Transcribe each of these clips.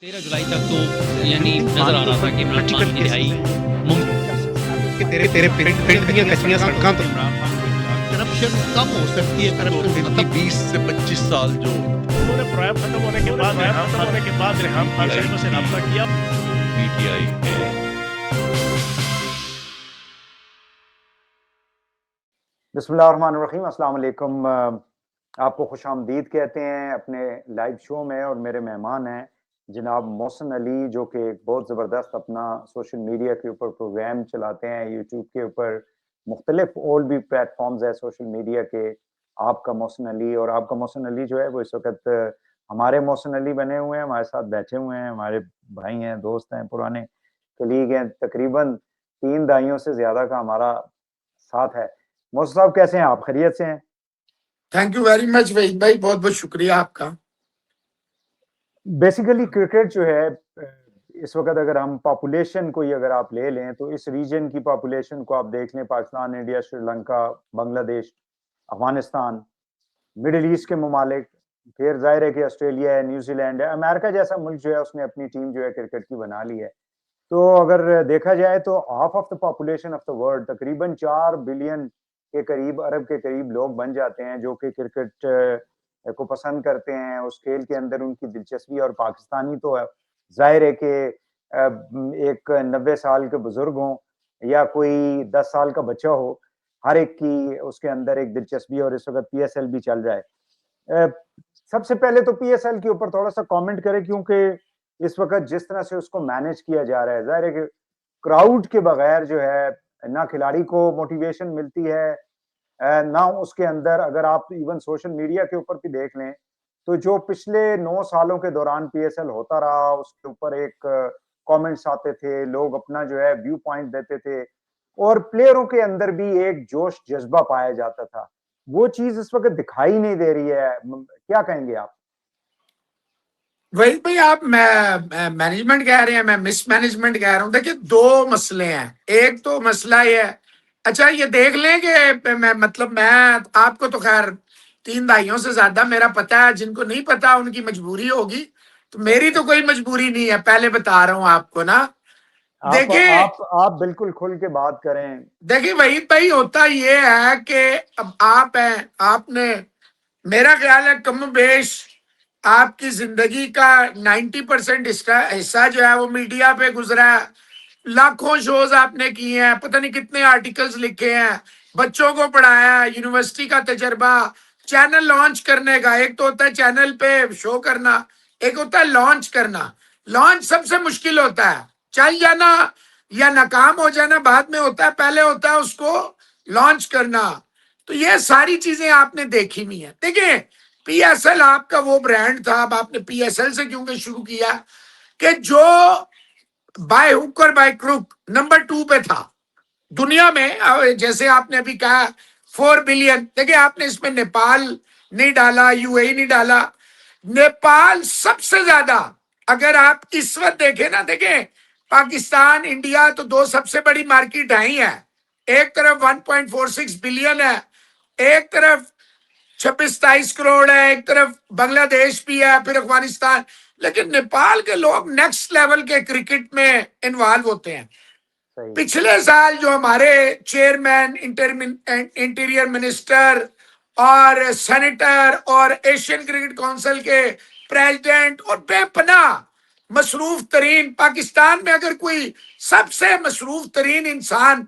13 जुलाई तक तो यानी नजर आ रहा था कि इमरान खान की रिहाई कि तेरे तेरे पेट दियां कच्चियां सड़कां तो करप्शन कम हो सकती है। करप्शन मतलब 20 से 25 साल जो उन्होंने प्रॉब खत्म होने के बाद रेहाम खान साहब से रब्ता किया। पीटीआई है। बिस्मिल्लाहिर्रहमानिर्रहीम, अस्सलाम वालेकुम। आपको खुशामदीद कहते हैं अपने लाइव शो में। और मेरे मेहमान हैं जनाब मोहसिन अली, जो कि एक बहुत ज़बरदस्त अपना सोशल मीडिया के ऊपर प्रोग्राम चलाते हैं, यूट्यूब के ऊपर मुख्तलिफ और भी प्लेटफॉर्म्स है सोशल मीडिया के। आपका मोहसिन अली, और आपका मोहसिन अली जो है वो इस वक्त हमारे मोहसिन अली बने हुए हैं, हमारे साथ बैठे हुए हैं, हमारे भाई हैं, दोस्त हैं, पुराने कलीग हैं। तकरीबन 3 दहाइयों से ज़्यादा का हमारा साथ है। मोहसिन साहब कैसे हैं आप? खैरियत से हैं? Thank you very much Waheed भाई, बहुत बहुत शुक्रिया आपका। बेसिकली क्रिकेट जो है इस वक्त अगर हम पॉपुलेशन कोई अगर आप ले लें तो इस रीजन की पॉपुलेशन को आप देख लें, Pakistan, India, Sri Lanka, Bangladesh, Afghanistan, middle east के ममालिक, फिर जाहिर है कि ऑस्ट्रेलिया है, न्यूजीलैंड है, अमेरिका जैसा मुल्क जो है उसने अपनी टीम जो है क्रिकेट की बना ली है। तो अगर देखा जाए तो half of the population of the world, तकरीबन 4 बिलियन के करीब, अरब के करीब लोग बन जाते हैं जो कि क्रिकेट को पसंद करते हैं, उस खेल के अंदर उनकी दिलचस्पी। और पाकिस्तानी तो जाहिर है कि एक 90 साल के बुजुर्ग हों या कोई 10 साल का बच्चा हो, हर एक की उसके अंदर एक दिलचस्पी। और इस वक्त पीएसएल भी चल रहा है। सबसे पहले तो पीएसएल के ऊपर थोड़ा सा कमेंट करें, क्योंकि इस वक्त जिस तरह से उसको मैनेज किया जा रहा है, जाहिर है कि क्राउड के बगैर जो है ना खिलाड़ी को मोटिवेशन मिलती है, ना उसके अंदर। अगर आप इवन सोशल मीडिया के ऊपर भी देख लें तो जो पिछले 9 सालों के दौरान पीएसएल होता रहा, उसके ऊपर एक कमेंट्स आते थे, लोग अपना जो है व्यू पॉइंट देते थे, और प्लेयरों के अंदर भी एक जोश जज्बा पाया जाता था। वो चीज इस वक्त दिखाई नहीं दे रही है। क्या कहेंगे आप? वहीद भाई, आप मैनेजमेंट कह रहे हैं, मैं मिसमैनेजमेंट कह रहा हूँ। देखिए, दो मसले हैं। एक तो मसला ये है, अच्छा ये देख लें कि मैं आपको तो खैर 3 दहाइयों से ज्यादा मेरा पता है, जिनको नहीं पता उनकी मजबूरी होगी, तो मेरी तो कोई मजबूरी नहीं है, पहले बता रहा हूं आपको ना। देखिए आप बिल्कुल खुल के बात करें। देखिए वहीद भाई, होता ये है कि अब आप हैं, आपने मेरा ख्याल है कम बेश आपकी जिंदगी का 90% हिस्सा जो है वो मीडिया पे गुजरा है। लाखों शोज आपने किए हैं, पता नहीं कितने आर्टिकल्स लिखे हैं, बच्चों को पढ़ाया, यूनिवर्सिटी का तजर्बा, चैनल लॉन्च करने का। एक तो होता है चैनल पे शो करना, एक होता है लॉन्च करना। लॉन्च सबसे मुश्किल होता है, चल जाना या नाकाम हो जाना बाद में होता है, पहले होता है उसको लॉन्च करना। तो ये सारी चीजें आपने देखी हुई है। देखिए, पीएसएल आपका वो ब्रांड था, अब आपने पीएसएल से क्योंकि शुरू किया कि जो बाय हुक और बाय क्रुक नंबर 2 पे था दुनिया में। जैसे आपने अभी कहा 4 बिलियन, देखिए आपने इसमें नेपाल नहीं डाला, यूएई नहीं डाला। नेपाल सबसे ज्यादा, अगर आप इस वक्त देखें ना, देखें पाकिस्तान, इंडिया तो दो सबसे बड़ी मार्केट है ही है। एक तरफ 1.46 बिलियन है, एक तरफ 26-27 करोड़ है, एक तरफ बांग्लादेश भी है, फिर अफगानिस्तान। लेकिन नेपाल के लोग नेक्स्ट लेवल के क्रिकेट में इन्वॉल्व होते हैं। पिछले साल जो हमारे चेयरमैन, इंटीरियर मिनिस्टर और सेनेटर और एशियन क्रिकेट काउंसिल के प्रेसिडेंट और बेपनाह मसरूफ तरीन, पाकिस्तान में अगर कोई सबसे मसरूफ तरीन इंसान,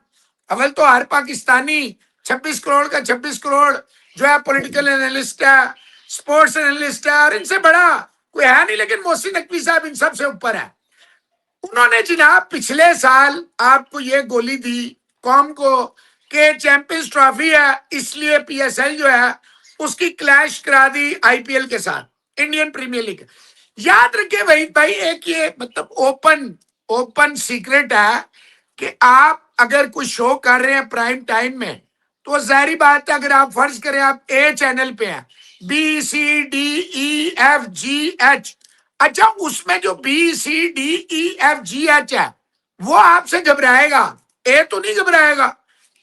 अव्वल तो हर पाकिस्तानी 26 करोड़ का 26 करोड़ जो है पॉलिटिकल एनालिस्ट है, स्पोर्ट्स एनालिस्ट है, और इनसे बड़ा कोई है नहीं। लेकिन मोहसिन नकवी साहब इन सबसे ऊपर है। उन्होंने जनाब पिछले साल आपको ये गोली दी कौम को कि चैंपियंस ट्रॉफी है, इसलिए पीएसएल जो है उसकी क्लैश करा दी आईपीएल के साथ, इंडियन प्रीमियर लीग। याद रखिए वहीद भाई, एक ये मतलब ओपन सीक्रेट है कि आप अगर कोई शो कर रहे हैं प्राइम टाइम में, तो जाहिर बात है, अगर आप फर्ज करें आप ए चैनल पे हैं, BCDEFGH, अच्छा उसमें जो BCDEFGH है वो आपसे घबराएगा, ए तो नहीं घबराएगा।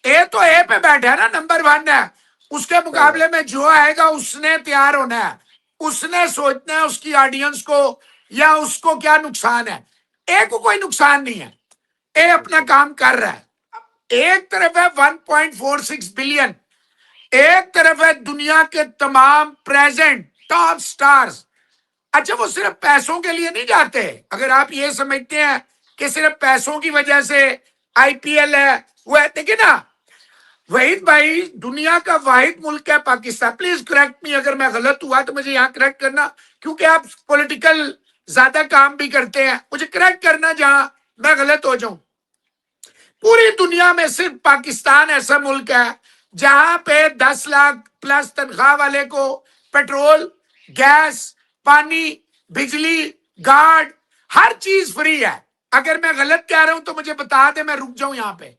ए तो ए पे बैठा है ना, नंबर 1 है। उसके मुकाबले में जो आएगा उसने तैयार होना है, उसने सोचना है उसकी ऑडियंस को या उसको क्या नुकसान है। ए को कोई नुकसान नहीं है, ए अपना काम कर रहा है। एक तरफ है 1.46 बिलियन, एक तरफ है दुनिया के तमाम प्रेजेंट टॉप स्टार्स। अच्छा, वो सिर्फ पैसों के लिए नहीं जाते। अगर आप ये समझते हैं कि सिर्फ पैसों की वजह से आईपीएल है, वो है, देखिए ना वहीद भाई, दुनिया का वाहिद मुल्क है पाकिस्तान। प्लीज करेक्ट मी, अगर मैं गलत हुआ तो मुझे यहाँ करेक्ट करना, क्योंकि आप पॉलिटिकल ज्यादा काम भी करते हैं, मुझे करेक्ट करना जहां मैं गलत हो जाऊं। पूरी दुनिया में सिर्फ पाकिस्तान ऐसा मुल्क है जहां पे 10 लाख प्लस तनख्वाह वाले को पेट्रोल, गैस, पानी, बिजली, गार्ड, हर चीज फ्री है। अगर मैं गलत कह रहा हूं तो मुझे बता दे, मैं रुक जाऊं यहाँ पे।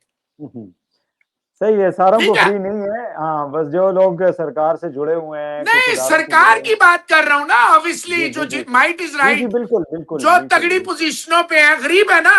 सही है, सारों को ठीक है। फ्री नहीं है। हाँ, बस जो लोग सरकार से जुड़े हुए हैं, कुछ नहीं, इदारों से सरकार जुड़े की बात कर रहा हूं ना, ऑब्वियसली जी, जो जी, जी। माइट इज जी, राइट, जी, बिल्कुल बिल्कुल जो बिल्कुल, तगड़ी बिल्कुल। पोजीशनों पे है, गरीब है ना।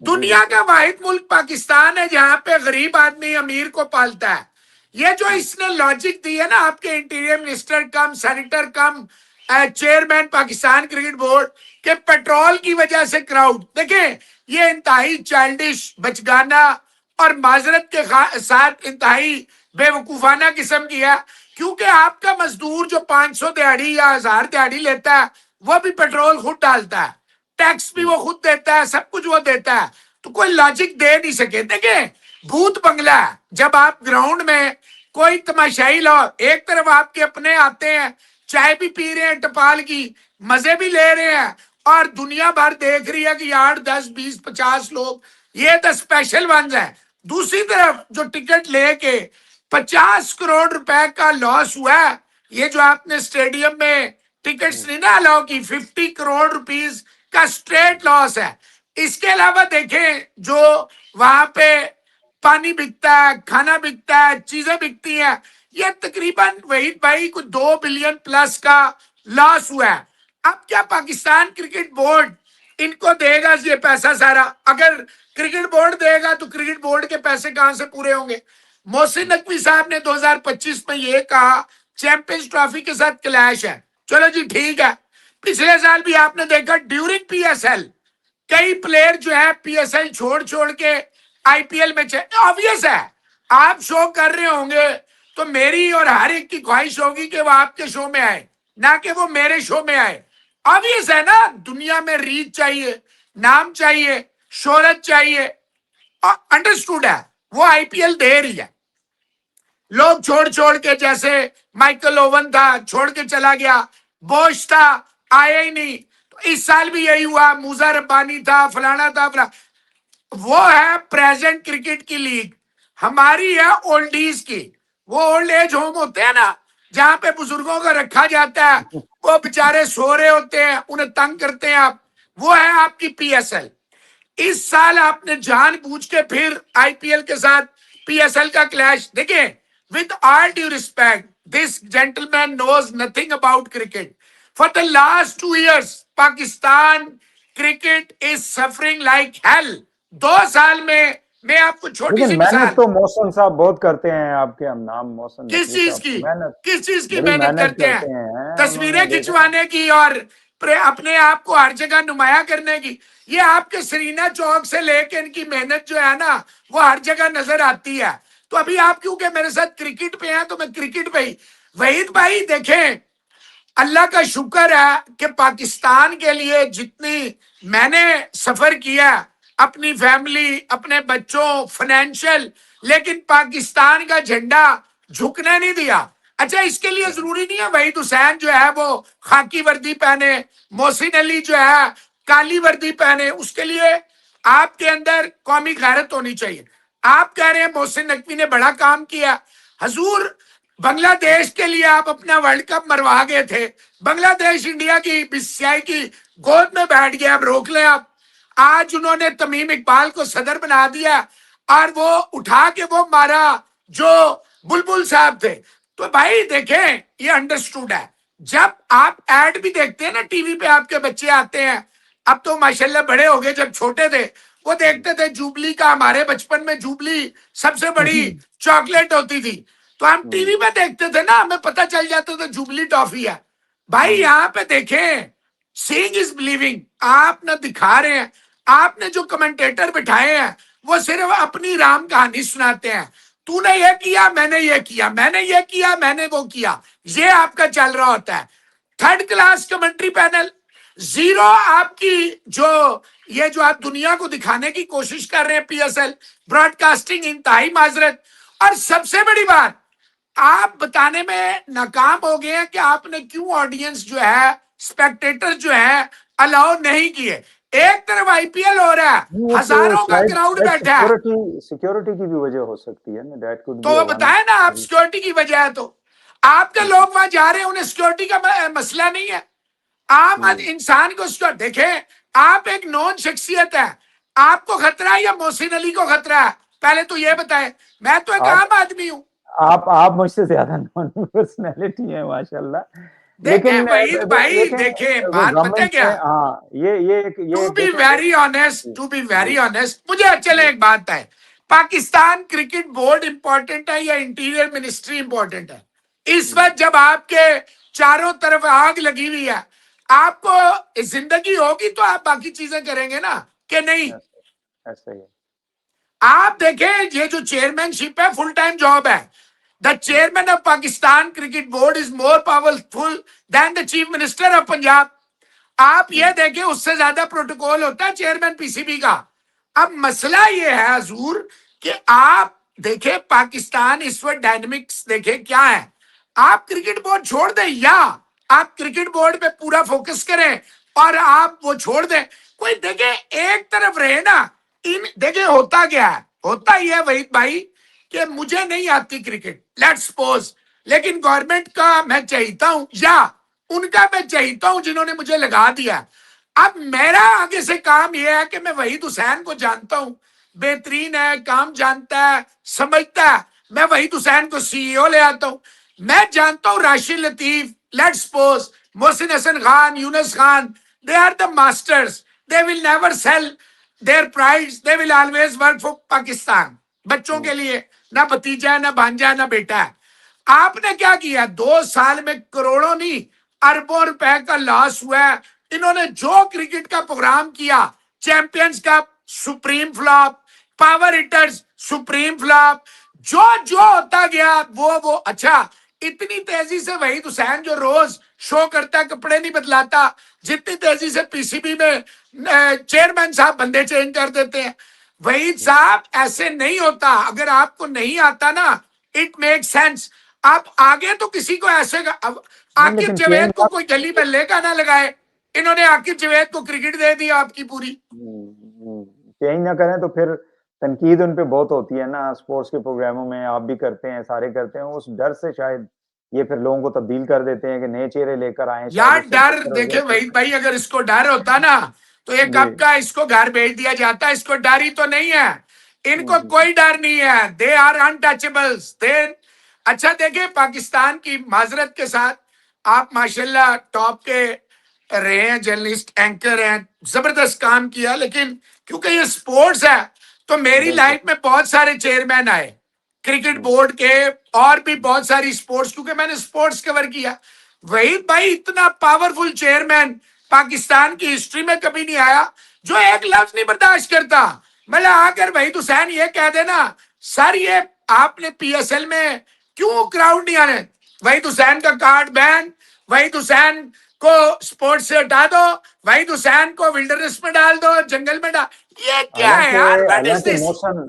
दुनिया का वाहिद मुल्क पाकिस्तान है जहां पे गरीब आदमी अमीर को पालता है। ये जो इसने लॉजिक दी है ना, आपके इंटीरियर मिनिस्टर कम सेनेटर कम चेयरमैन पाकिस्तान क्रिकेट बोर्ड के पेट्रोल की वजह से क्राउड, देखें ये इंतहाई चाइल्डिश, बचगाना और माजरत के साथ इंतहाई बेवकूफाना किस्म की है। क्योंकि आपका मजदूर जो 500 दिहाड़ी या 1000 दिहाड़ी लेता है, वो भी पेट्रोल खुद डालता है, टैक्स भी वो खुद देता है, सब कुछ वो देता है, तो कोई लॉजिक दे नहीं सके। देखिए भूत बंगला है। जब आप ग्राउंड में कोई तमाशाई लो, एक तरफ आपके अपने आते हैं, चाय भी पी रहे हैं टपाल की, मजे भी ले रहे हैं, और दुनिया भर देख रही है कि 8, 10, 20, 50 लोग, ये द स्पेशल वंस है। दूसरी तरफ जो टिकट लेके 50 करोड़ रुपए का लॉस हुआ है, ये जो आपने स्टेडियम में टिकट्स नहीं ना अलाउ की, 50 करोड़ रुपीस का स्ट्रेट लॉस है। इसके अलावा देखें जो वहां पे पानी बिकता है, खाना बिकता है, चीजें बिकती हैं, ये तकरीबन वहीद भाई कुछ 2 बिलियन प्लस का लॉस हुआ है। अब क्या पाकिस्तान क्रिकेट बोर्ड इनको देगा ये पैसा सारा? अगर क्रिकेट बोर्ड देगा तो क्रिकेट बोर्ड के पैसे कहां से पूरे होंगे? मोहसिन नकवी साहब ने 2025 में ये कहा चैंपियंस ट्रॉफी के साथ क्लैश है। चलो जी ठीक है, पिछले साल भी आपने देखा ड्यूरिंग पीएसएल कई प्लेयर जो है पीएसएल छोड़ छोड़ के आईपीएल में चले। ऑब्वियस है, आप शो कर रहे होंगे तो मेरी और हर एक की ख्वाहिश होगी कि वो आपके शो में आए, ना कि वो मेरे शो में आए। ऑब्वियस है ना, दुनिया में रीच चाहिए, नाम चाहिए, शोहरत चाहिए, अंडरस्टूड है। वो आईपीएल दे रही है, लोग छोड़ छोड़ के, जैसे माइकल ओवन था छोड़ के चला गया, बोश था आया ही नहीं, तो इस साल भी यही हुआ, मूसा रब्बानी था, फलाना था, वो है प्रेजेंट क्रिकेट की लीग। हमारी है ओल्ड एज की, वो ओल्ड एज होम होते हैं ना जहां पे बुजुर्गों को रखा जाता है, वो बेचारे सो रहे होते हैं, उन्हें तंग करते हैं आप, वो है आपकी पीएसएल। इस साल आपने जानबूझ के फिर आईपीएल के साथ पीएसएल का क्लैश। देखिए with all due respect, this gentleman knows nothing about cricket. For the last 2 years Pakistan cricket is suffering like hell. 2 साल में मैं आपको छोटी सी मेहनत मिसाल, तो मोहसिन साहब बहुत करते हैं, आपके हम नाम मोहसिन किस नकवी चीज साहब, की मेहनत, किस चीज की बड़ी मेहनत करते हैं? उन्होंने तस्वीरें देखा। खिंचवाने की और अपने आप को हर जगह नुमाया करने की। ये आपके सरीना चौक से लेके इनकी मेहनत जो है ना, वो हर जगह नजर आती है। तो अभी आप क्योंकि मेरे साथ क्रिकेट पे हैं तो मैं क्रिकेट पे ही। वहीद भाई देखें, अल्लाह का शुक्र है कि पाकिस्तान के लिए जितनी मैंने सफर किया, अपनी फैमिली, अपने बच्चों, फाइनेंशियल, लेकिन पाकिस्तान का झंडा झुकने नहीं दिया। अच्छा, इसके लिए जरूरी नहीं है वहीद हुसैन जो है वो खाकी वर्दी पहने, मोहसिन अली जो है काली वर्दी पहने, उसके लिए आपके अंदर कौमी गैरत होनी चाहिए। आप कह रहे हैं मोहसिन नकवी ने बड़ा काम किया, हजूर बांग्लादेश के लिए आप अपना वर्ल्ड कप मरवा गए थे, बांग्लादेश इंडिया की बीसीसीआई की गोद में बैठ गया, अब रोक लें आप। आज उन्होंने तमीम इकबाल को सदर बना दिया और वो उठा के वो मारा जो बुलबुल साहब थे। तो भाई देखें, ये अंडरस्टूड है। जब आप एड भी देखते हैं ना टीवी पे, आपके बच्चे आते हैं, अब तो माशाल्लाह बड़े हो गए, जब छोटे थे वो देखते थे जूबली का, हमारे बचपन में जूबली सबसे बड़ी चॉकलेट होती थी, तो हम टीवी पे देखते थे ना, हमें पता चल जाता था जूबली टॉफी है। भाई यहाँ पे देखें, सीइंग इज बिलीविंग। आप ना दिखा रहे हैं, आपने जो कमेंटेटर बिठाए हैं वो सिर्फ अपनी राम कहानी सुनाते हैं। तूने ये किया, मैंने ये किया, मैंने ये किया, मैंने वो किया, ये आपका चल रहा होता है। Third class commentary panel, zero आपकी जो आप दुनिया को दिखाने की कोशिश कर रहे हैं, पीएसएल ब्रॉडकास्टिंग इंतहाई माजरत। और सबसे बड़ी बात, आप बताने में नाकाम हो गए हैं कि आपने क्यों ऑडियंस जो है, स्पेक्टेटर जो है, अलाउ नहीं किए। एक तरफ आईपीएल हो रहा है, हजारों का क्राउड बैठा है, सिक्योरिटी की भी वजह हो सकती है ना, दैट कुड तो वो बताए ना आप, सिक्योरिटी की वजह है। तो आपके लोग वहां जा रहे हैं, उन्हें सिक्योरिटी का मसला नहीं है। आम इंसान को सिक्योरिटी, देखें, आप एक नॉन शख्सियत है, आपको खतरा है या मोहसिन अली को खतरा है? पहले तो ये बताएं। मैं तो एक आम आदमी हूं। आप मुझसे ज्यादा नॉन पर्सनैलिटी है माशाल्लाह। लेकिन वहीद भाई देखें, बात पता है क्या, हाँ, ये टू बी वेरी ऑनेस्ट, मुझे चले एक बात है, पाकिस्तान क्रिकेट बोर्ड इंपॉर्टेंट है या इंटीरियर मिनिस्ट्री इंपॉर्टेंट है? इस वक्त जब आपके चारों तरफ आग लगी हुई है, आपको जिंदगी होगी तो आप बाकी चीजें करेंगे ना, कि नहीं? ऐसा ही है। आप देखें, ये जो चेयरमैनशिप है फुल टाइम जॉब है। The chairman of Pakistan cricket board is more powerful than the chief minister of Punjab. आप ये देखें, उससे ज्यादा प्रोटोकॉल होता है चेयरमैन पीसीबी का। अब मसला ये है हजूर कि आप देखें, पाकिस्तान इस वक्त डायनेमिक्स देखें क्या है। आप क्रिकेट बोर्ड छोड़ दें, या आप क्रिकेट बोर्ड पे पूरा फोकस करें और आप वो छोड़ दें। कोई देखे एक तरफ रहे ना। इन देखे होता क्या है, होता ही है वहीद भाई कि मुझे नहीं आती क्रिकेट, लेट्स सपोज, लेकिन गवर्नमेंट का मैं चाहता हूं या उनका मैं चाहता हूं जिन्होंने मुझे लगा दिया। अब मेरा आगे से काम यह है कि मैं वहीद हुसैन को जानता हूं, बेहतरीन है, काम जानता है, समझता है। मैं वहीद हुसैन को सीईओ ले आता हूं। मैं जानता हूं Rashid Latif, let's suppose, Mohsin Hasan Khan, Younis Khan, they are the masters, they will never sell their prides, they will always work for Pakistan. बच्चों के लिए ना भतीजा है, ना भांजा है, ना बेटा है। आपने क्या किया? 2 साल में करोड़ों नहीं अरबों रुपए का लॉस हुआ है। इन्होंने जो क्रिकेट का प्रोग्राम किया, champions cup supreme flop, power hitters supreme flop, जो जो होता गया वो अच्छा। इतनी तेजी से वहीद हुसैन जो रोज शो करता है, कपड़े नहीं बदलाता, जितनी तेजी से पीसीबी में चेयरमैन साहब बंदे चेंज कर देते हैं। वहीद साहब, ऐसे नहीं होता। अगर आपको नहीं आता ना, इट मेक सेंस। आप आगे तो किसी को ऐसे आकिब जावेद को कोई गली में लेगा ना लगाए। इन्होंने आकिब जावेद को क्रिकेट दे दी आपकी पूरी। यही ना करें तो फिर तनकीद उन पे बहुत होती है ना, स्पोर्ट्स के प्रोग्रामों में आप भी करते हैं, सारे करते हैं। उस डर से शायद ये फिर लोगों को तब्दील कर देते हैं कि नए चेहरे लेकर आए। यार डर देखे वहीद भाई, अगर इसको डर होता ना तो ये कब का इसको घर भेज दिया जाता। इसको डर ही तो नहीं है, इनको कोई डर नहीं है। They are untouchables. अच्छा देखे, पाकिस्तान की माजरत के साथ, आप माशाल्लाह टॉप के रहे हैं, जर्नलिस्ट, एंकर हैं, जबरदस्त काम किया। लेकिन क्योंकि ये स्पोर्ट्स है तो मेरी लाइफ में बहुत सारे चेयरमैन आए क्रिकेट बोर्ड के, और भी बहुत सारी स्पोर्ट्स, क्योंकि मैंने स्पोर्ट्स कवर किया। वहीद भाई, इतना पावरफुल चेयरमैन पाकिस्तान की हिस्ट्री में कभी नहीं आया जो एक लफ्ज नहीं बर्दाश्त करता। मतलब आकर वहीद हुसैन ये कह देना, सर ये आपने पीएसएल में क्यों क्राउड नहीं आने, वहीद हुसैन का कार्ड बैन, वहीद हुसैन को स्पोर्ट्स से हटा दो, वहीद हुसैन को विल्डरनेस में डाल दो, जंगल में डाल। ये क्या है यार?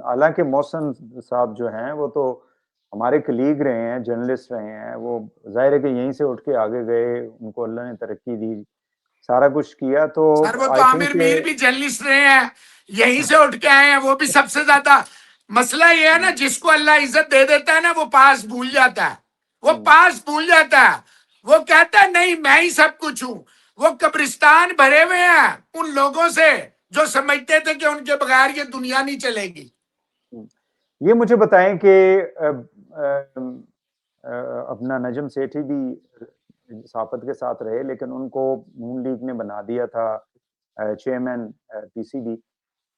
हालांकि मोहसिन साहब जो हैं वो तो हमारे कलीग रहे हैं, जर्नलिस्ट रहे हैं। वो जाहिर है कि यहीं से उठ के आगे गए, उनको अल्लाह ने तरक्की दी, सारा कुछ किया। तो सर वो तो आमिर मीर भी जर्नलिस्ट रहे हैं, यहीं से उठ के आए हैं, वो भी सबसे ज्यादा। मसला ये है ना, जिसको अल्लाह इज्जत दे देता है ना, वो पास भूल जाता है। वो पास भूल जाता है, वो कहता है नहीं मैं ही सब कुछ हूं। वो कब्रिस्तान भरे हुए हैं उन लोगों से जो समझते थे कि उनके बगैर ये दुनिया नहीं चलेगी। ये मुझे बताएं कि अपना नजम सेठी भी साफत के साथ रहे, लेकिन उनको नून लीग ने बना दिया था चेयरमैन पीसीबी।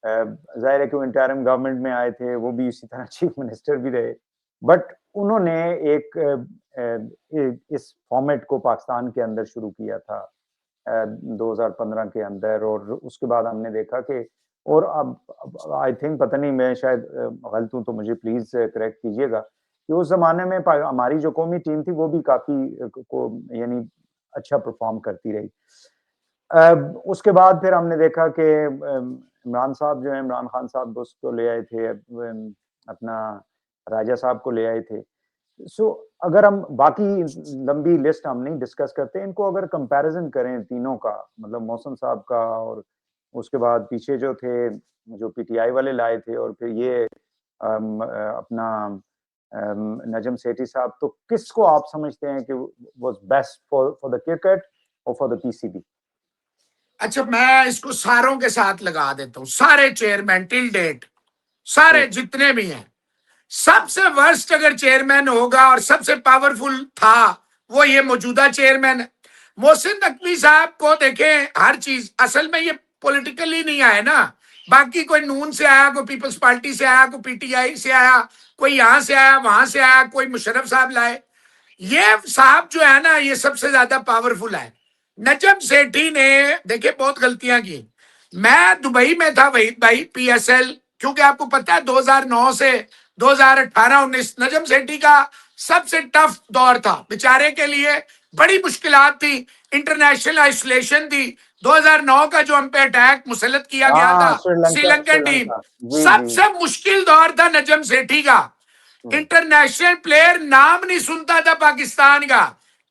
जाहिर है कि वो इंटरिम गवर्नमेंट में आए थे, वो भी इसी तरह चीफ मिनिस्टर भी रहे। बट उन्होंने एक इस फॉर्मेट को पाकिस्तान के अंदर शुरू किया था 2015 के अंदर, और उसके बाद हमने देखा कि, और अब आई थिंक, पता नहीं मैं शायद गलत हूँ तो मुझे प्लीज करेक्ट कीजिएगा, कि उस जमाने में हमारी जो कौमी टीम थी वो भी काफी यानी अच्छा परफॉर्म करती रही। उसके बाद फिर हमने देखा कि इमरान साहब जो है, इमरान खान साहब उसको ले आए थे, अपना राजा साहब को ले आए थे। सो अगर हम बाकी लंबी लिस्ट हम नहीं डिस्कस करते, इनको अगर कंपैरिजन करें तीनों का, मतलब मौसम साहब का, और उसके बाद पीछे जो थे, जो पीटीआई वाले लाए थे, और फिर ये अपना नजम सेठी साहब, तो किसको आप समझते हैं कि was best for the cricket और फॉर द पीसीबी? अच्छा, मैं इसको सारों के साथ लगा देता हूँ, सारे चेयरमैन टिल डेट, सारे जितने भी हैं, सबसे वर्स्ट अगर चेयरमैन होगा और सबसे पावरफुल था, वो ये मौजूदा चेयरमैन है। मोहसिन नकवी साहब को देखें, हर चीज, असल में ये पॉलिटिकली नहीं आया ना, बाकी कोई नून से आया, कोई पीपल्स पार्टी से आया, कोई पीटीआई से आया, कोई यहां से आया, वहां से आया, कोई मुशर्रफ साहब लाए। ये साहब जो है ना, ये सबसे ज्यादा पावरफुल है। नजम सेठी ने देखिए बहुत गलतियां की। मैं दुबई में था वहीद भाई, पीएसएल, क्योंकि आपको पता है 2009 से 2018-19 नजम सेठी का सबसे टफ दौर था, बेचारे के लिए बड़ी मुश्किलात थी, इंटरनेशनल आइसोलेशन थी। 2009 का जो हम पे अटैक मुसल्लत किया गया था, श्रीलंकन टीम, सबसे मुश्किल दौर था नजम सेठी का। इंटरनेशनल प्लेयर नाम नहीं सुनता था पाकिस्तान का।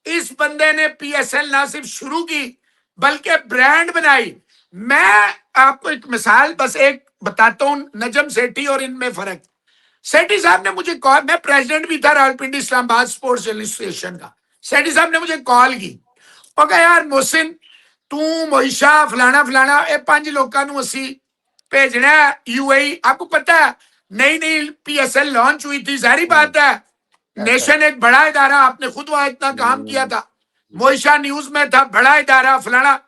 इस बंदे ने पीएसएल ना सिर्फ शुरू की बल्कि ब्रांड बनाई। मैं आपको एक मिसाल बस एक बताता हूं, नजम सेठी और इनमें फर्क। सेठी साहब ने मुझे कॉल, मैं प्रेसिडेंट भी था रावलपिंडी इस्लामाबाद स्पोर्ट्स एसोसिएशन का। सेठी साहब ने मुझे कॉल की और कहा, यार मोहसिन, तू मोइशा फलाना फलाना ये 5 लोगों को असी भेजना है यूएई। आपको पता है नई नई पीएसएल लॉन्च हुई थी, जाहिर बात है नेशन एक बड़ा इदारा, आपने खुद वहां इतना काम किया था, मोइशा न्यूज में था, बड़ा इदारा फलाना।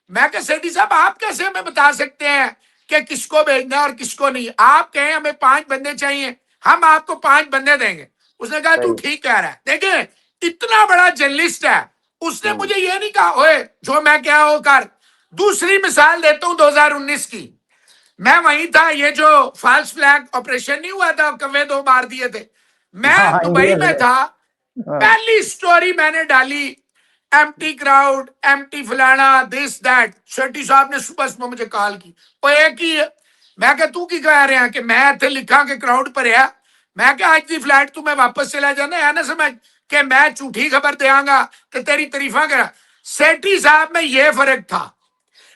मैं कहा, सेठी साहब आप कैसे हमें बता सकते हैं कि किसको भेजना है और किसको नहीं? आप कहें हमें 5 बंदे चाहिए, हम आपको 5 बंदे देंगे। उसने कहा तू ठीक कह रहा है। देखिए इतना बड़ा जर्नलिस्ट है, उसने मुझे ये नहीं कहा ओए जो मैं क्या हो कर। दूसरी मिसाल देता हूं 2019 की, मैं वहीं था, ये जो फॉल्स फ्लैग ऑपरेशन नहीं हुआ था, कव्वे 2 मार दिए थे, मैं दुबई में था। पहली स्टोरी मैंने डाली, एम्प्टी क्राउड, एम्प्टी फलाना, दिस दैट। शेट्टी साहब ने सुबह मुझे कॉल की, वो एक ही है। मैं क्या तू की कह रहे हैं कि मैं इतने लिखा के क्राउड पर है? मैं क्या आज की फ्लाइट तुम्हें वापस चला जाना है ना, समझ के मैं झूठी खबर देंगा कि तेरी तारीफा करा। सेठी साहब में यह फर्क था,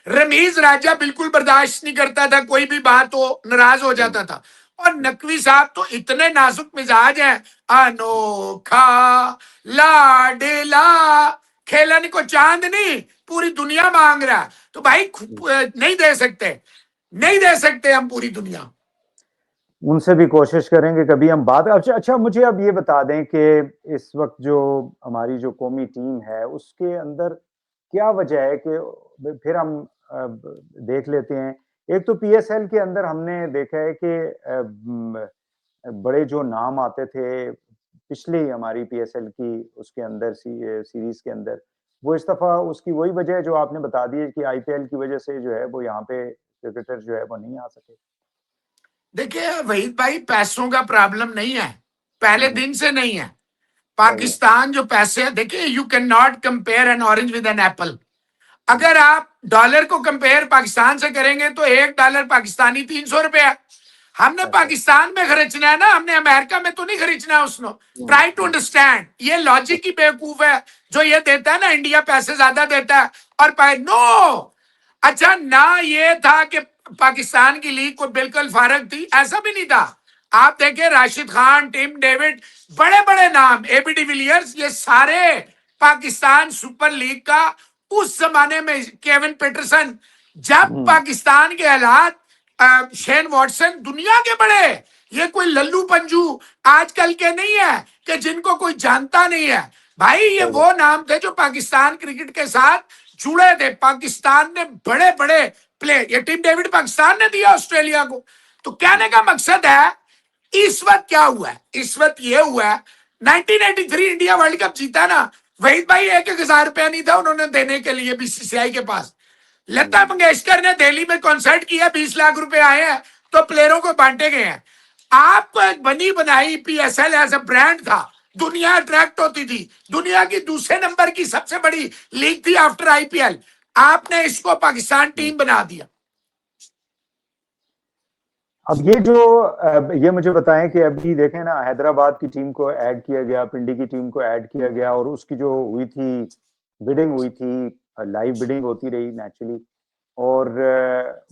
रमीज राजा बिल्कुल बर्दाश्त नहीं करता था, कोई भी बात हो नाराज हो जाता था। और नकवी साहब तो इतने नाजुक मिजाज हैं, अनोखा लाडेला, खेलन को चांद नहीं पूरी दुनिया मांग रहा है, तो भाई नहीं दे सकते, नहीं दे सकते हम पूरी दुनिया। उनसे भी कोशिश करेंगे कभी हम बात। अच्छा, मुझे अब ये बता दें कि इस वक्त जो हमारी जो कौमी टीम है उसके अंदर क्या वजह है कि फिर हम देख लेते हैं। एक तो पीएसएल के अंदर हमने देखा है कि बड़े जो नाम आते थे पिछले ही हमारी पीएसएल की उसके अंदर सीरीज के अंदर, वो इस दफा उसकी वही वजह है जो आपने बता दी है कि आईपीएल की वजह से जो है वो यहाँ पे क्रिकेटर जो है वो नहीं आ सके। देखिए वहीद भाई, पैसों का प्रॉब्लम नहीं है, पहले दिन से नहीं है। पाकिस्तान जो पैसे, देखिए you can not compare an orange with an apple. अगर आप डॉलर को कंपेयर पाकिस्तान से करेंगे तो $1 पाकिस्तानी 300 रुपया। हमने पाकिस्तान में खर्चना है ना, हमने अमेरिका में तो नहीं खर्चना उसने। ट्राई टू अंडरस्टैंड, ये लॉजिक ही बेवकूफ है जो ये देता है ना इंडिया पैसे ज्यादा देता है और नो। अच्छा, ना ये था कि पाकिस्तान की लीग कोई बिल्कुल फारग थी, ऐसा भी नहीं था। आप देखें राशिद खान, टिम डेविड, बड़े बड़े नाम, एबी डिविलियर्स, ये सारे पाकिस्तान सुपर लीग का उस जमाने में, केविन पीटरसन, जब पाकिस्तान के हालात, शेन वॉटसन, दुनिया के बड़े, ये कोई लल्लू पंजू आजकल के नहीं है कि जिनको कोई जानता नहीं है भाई। ये वो नाम थे जो पाकिस्तान क्रिकेट के साथ जुड़े थे। पाकिस्तान ने बड़े बड़े प्लेयर, ये टिम डेविड पाकिस्तान ने दिया ऑस्ट्रेलिया को। तो कहने का मकसद है, इस वक्त क्या हुआ है, इस वक्त ये हुआ है 1983 इंडिया वर्ल्ड कप जीता ना, वहीद भाई 1,000 रुपया नहीं था उन्होंने देने के लिए बीसीसीआई के पास। लता मंगेशकर ने दिल्ली में कॉन्सर्ट किया, 20 लाख रुपए आए हैं तो प्लेयरों को बांटे गए हैं। आपको एक बनी बनाई पीएसएल एज अ ब्रांड था, दुनिया अट्रैक्ट होती थी, दुनिया की दूसरे नंबर की सबसे बड़ी लीग थी आफ्टर आईपीएल। आपने इसको पाकिस्तान टीम बना दिया। अब ये मुझे बताएं कि अभी देखें ना, हैदराबाद की टीम को ऐड किया गया, पिंडी की टीम को ऐड किया गया, और उसकी जो हुई थी बिडिंग हुई थी, लाइव बिडिंग होती रही नेचुरली, और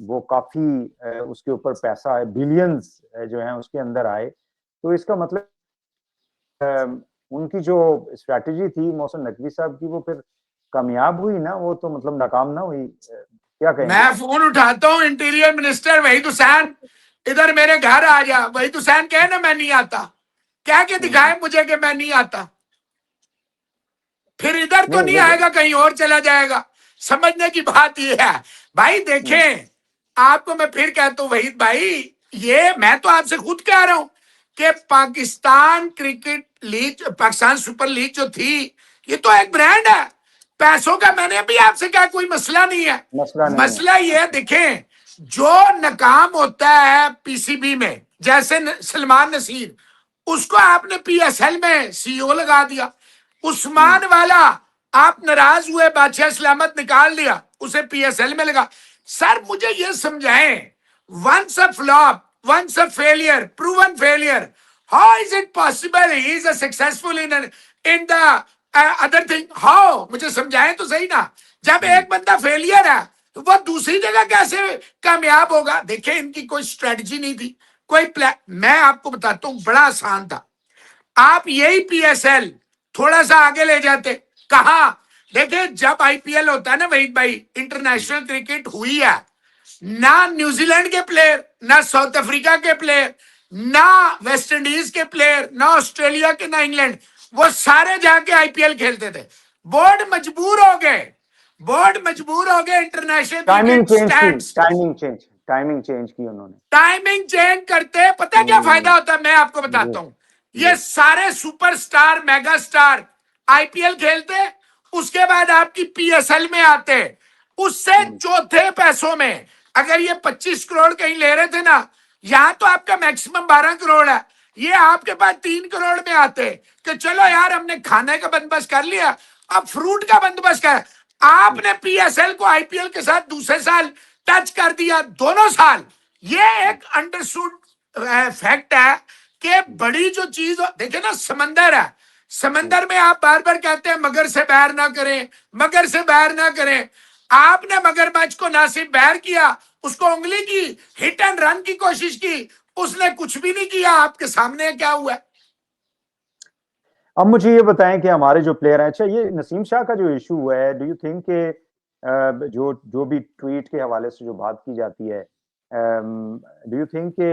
वो काफी उसके ऊपर पैसा है, बिलियंस जो है उसके अंदर आए। तो इसका मतलब उनकी जो स्ट्रैटेजी थी मोहसिन नकवी साहब की, वो फिर कामयाब हुई ना, वो तो मतलब नाकाम ना हुई। क्या कहें? मैं फोन उठाता हूँ, इंटीरियर मिनिस्टर वहीद हुसैन इधर मेरे घर आ जा। वहीद हुसैन कहे ना मैं नहीं आता, कह के दिखाए मुझे कि मैं नहीं आता, फिर इधर तो नहीं आएगा, कहीं और चला जाएगा। समझने की बात यह है भाई। देखें, आपको मैं फिर कहता हूँ वहीद भाई, ये मैं तो आपसे खुद कह रहा हूं कि Pakistan cricket league, Pakistan super league जो थी, ये तो एक ब्रांड है। पैसों का मैंने भी आपसे कहा कोई मसला नहीं है। मसला ये है, देखें, जो नाकाम होता है पीसीबी में, जैसे सलमान नसीर, उसको आपने पीएसएल में सीईओ लगा दिया। उस्मान वाला आप नाराज हुए, बादशाह सलामत निकाल दिया, उसे पीएसएल में लगा। सर मुझे ये समझाएं, once a flop, once a failure, proven failure, how is it possible he is a successful in the other thing? How, मुझे समझाएं तो सही ना। जब एक बंदा फेलियर है तो वो दूसरी जगह कैसे कामयाब होगा? देखिए, इनकी कोई स्ट्रेटजी नहीं थी, कोई प्लान। मैं आपको बताता हूं, बड़ा आसान था। आप यही पीएसएल थोड़ा सा आगे ले जाते। कहा? देखिए, जब आईपीएल होता है ना वहीद भाई, इंटरनेशनल क्रिकेट हुई है, ना न्यूजीलैंड के प्लेयर, ना साउथ अफ्रीका के प्लेयर, ना वेस्ट इंडीज के प्लेयर, ना ऑस्ट्रेलिया के, ना इंग्लैंड, वो सारे जाके आईपीएल खेलते थे। बोर्ड मजबूर हो गए इंटरनेशनल टाइमिंग चेंज की उन्होंने। टाइमिंग चेंज करते पता क्या फायदा होता है? मैं आपको बताता हूं। ये सारे सुपरस्टार, मेगा स्टार आईपीएल खेलते, उसके बाद आपकी पीएसएल में आते, उससे चौथे पैसों में अगर ये 25 करोड़ कहीं ले रहे थे ना, यहां तो आपका मैक्सिमम 12 करोड़ है, ये आपके पास 3 करोड़ में आते कि चलो यार हमने खाने का बंदोबस्त कर लिया, अब फ्रूट का बंदोबस्त कर। आपने पीएसएल को आईपीएल के साथ दूसरे साल टच कर दिया, दोनों साल। ये एक अंडरस्टूड फैक्ट है कि बड़ी जो चीज, देखिए ना, समंदर है, समंदर में आप बार बार कहते हैं मगर से बैर ना करें, मगर से बैर ना करें। आपने मगरमच्छ को ना सिर्फ बैर किया, उसको उंगली की, हिट एंड रन की कोशिश की, उसने कुछ भी नहीं किया। आपके सामने क्या हुआ? अब मुझे ये बताएं कि हमारे जो प्लेयर हैं, अच्छा ये नसीम शाह का जो इशू हुआ है, डू यू थिंक कि जो भी ट्वीट के हवाले से जो बात की जाती है, डू यू थिंक कि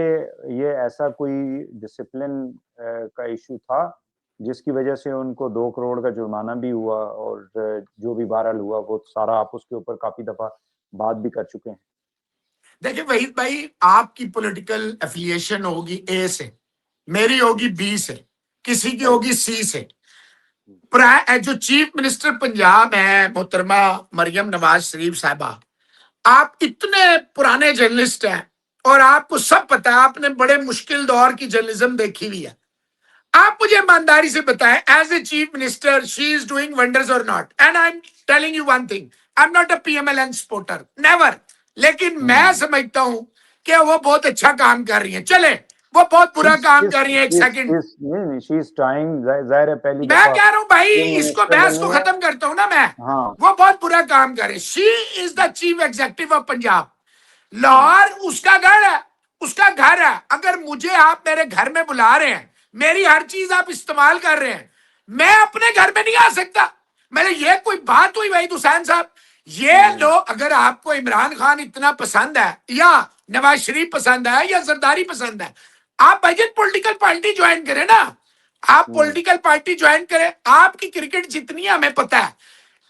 ये ऐसा कोई डिसिप्लिन का इशू था जिसकी वजह से उनको 2 करोड़ का जुर्माना भी हुआ, और जो भी बहरहाल हुआ वो सारा आप उसके ऊपर काफी दफा बात भी कर चुके हैं? देखिए वहीद भाई, आपकी पॉलिटिकल एफिलिएशन होगी ए से, मेरी होगी बी से, किसी की होगी सी से। जो चीफ मिनिस्टर पंजाब है मोहतरमा मरियम नवाज शरीफ साहबा, आप इतने पुराने जर्नलिस्ट हैं और आपको सब पता है, आपने बड़े मुश्किल दौर की जर्नलिज्म देखी हुई है। आप मुझे ईमानदारी से बताएं, as a chief minister she is doing wonders or not? And I am telling you one thing, I am not a PMLN supporter, never, लेकिन मैं समझता हूं कि वो बहुत अच्छा काम कर रही है। चले, वो बहुत बुरा काम कर रही है, एक सेकंड, मैं कह रहा हूं भाई, इसको बहस को खत्म करता हूं ना मैं। वो बहुत बुरा काम कर रही है। She is the chief executive of Punjab. Lahore उसका घर है, उसका घर है। अगर मुझे आप मेरे घर में बुला रहे हैं, मेरी हर चीज आप इस्तेमाल कर रहे हैं, मैं अपने घर में नहीं आ सकता? मैंने ये कोई बात हुई वहीद हुसैन साहब? ये लोग, अगर आपको इमरान खान इतना पसंद है, या नवाज शरीफ पसंद है, या जरदारी पसंद है, आप भाईजान पॉलिटिकल पार्टी ज्वाइन करें ना। आप पॉलिटिकल पार्टी ज्वाइन करें। आपकी क्रिकेट जितनी है हमें पता है,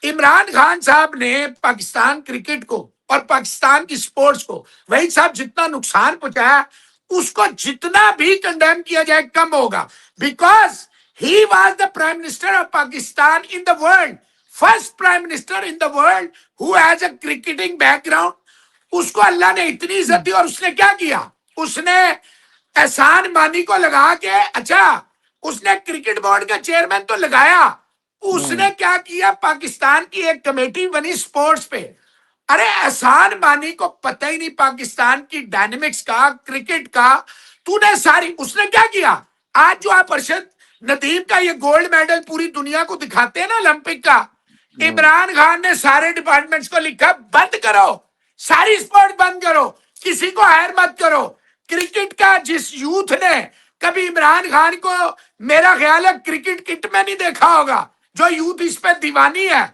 इमरान खान साहब ने पाकिस्तान क्रिकेट को और पाकिस्तान की स्पोर्ट्स को, वहीद साहब, जितना नुकसान पहुंचाया, उसको जितना भी कंडेम किया जाए कम होगा। Because He was the Prime Minister of Pakistan in the world, first Prime Minister in the world who has a cricketing background. उसको अल्लाह ने इतनी इज्जत दी और उसने क्या किया? उसने एहसान मानी को लगा के, अच्छा उसने क्रिकेट बोर्ड का चेयरमैन तो लगाया, उसने क्या किया? पाकिस्तान की एक कमेटी बनी स्पोर्ट्स पे। अरे एहसान मानी को पता ही नहीं पाकिस्तान की डायनेमिक्स का, क्रिकेट का, तूने सारी, उसने क्या किया? आज जो आप अरशद नदीम का ये गोल्ड मेडल पूरी दुनिया को दिखाते हैं ना ओलंपिक का, इमरान खान ने सारे डिपार्टमेंट्स को लिखा बंद करो, सारी स्पोर्ट बंद करो, किसी को हायर मत करो। क्रिकेट का जिस यूथ ने कभी इमरान खान को मेरा ख्याल है क्रिकेट किट में नहीं देखा होगा, जो यूथ इस पे दीवानी है,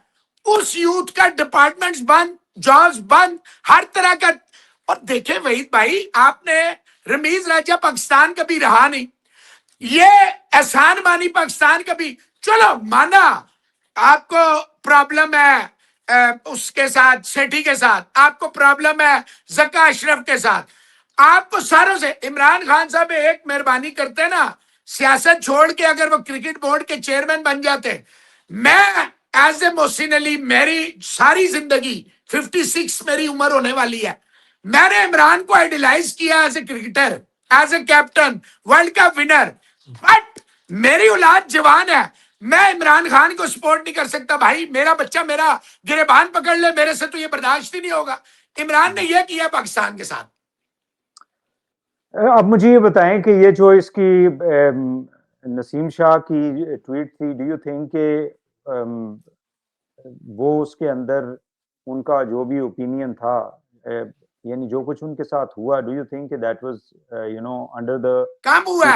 उस यूथ का डिपार्टमेंट्स बंद, जॉब्स बंद, हर तरह का। और देखे वहीद भाई, आपने रमीज राजा पाकिस्तान कभी रहा नहीं, ये एहसान मानी पाकिस्तान कभी, चलो माना आपको प्रॉब्लम है उसके साथ, सेठी के साथ, आपको प्रॉब्लम है जका अशरफ के साथ, आपको सारों से, इमरान खान साहब एक मेहरबानी करते ना, सियासत छोड़ के अगर वो क्रिकेट बोर्ड के चेयरमैन बन जाते, मैं एज ए मोहसिन अली, मेरी सारी जिंदगी 56 मेरी उम्र होने वाली है, मैंने इमरान को आइडियलाइज किया as a cricketer, as a captain, world cup winner, but मेरी औलाद जवान है, मैं इमरान खान को सपोर्ट नहीं कर सकता भाई, मेरा बच्चा मेरा गिरेबान पकड़ ले, मेरे से तो ये बर्दाश्त ही नहीं होगा। इमरान ने यह किया पाकिस्तान के साथ। अब मुझे ये बताएं कि ये जो इसकी नसीम शाह की ट्वीट थी, डू यू थिंक के वो उसके अंदर उनका जो भी ओपिनियन था, यानी जो कुछ उनके साथ हुआ, do you think that was you know under the कम हुआ?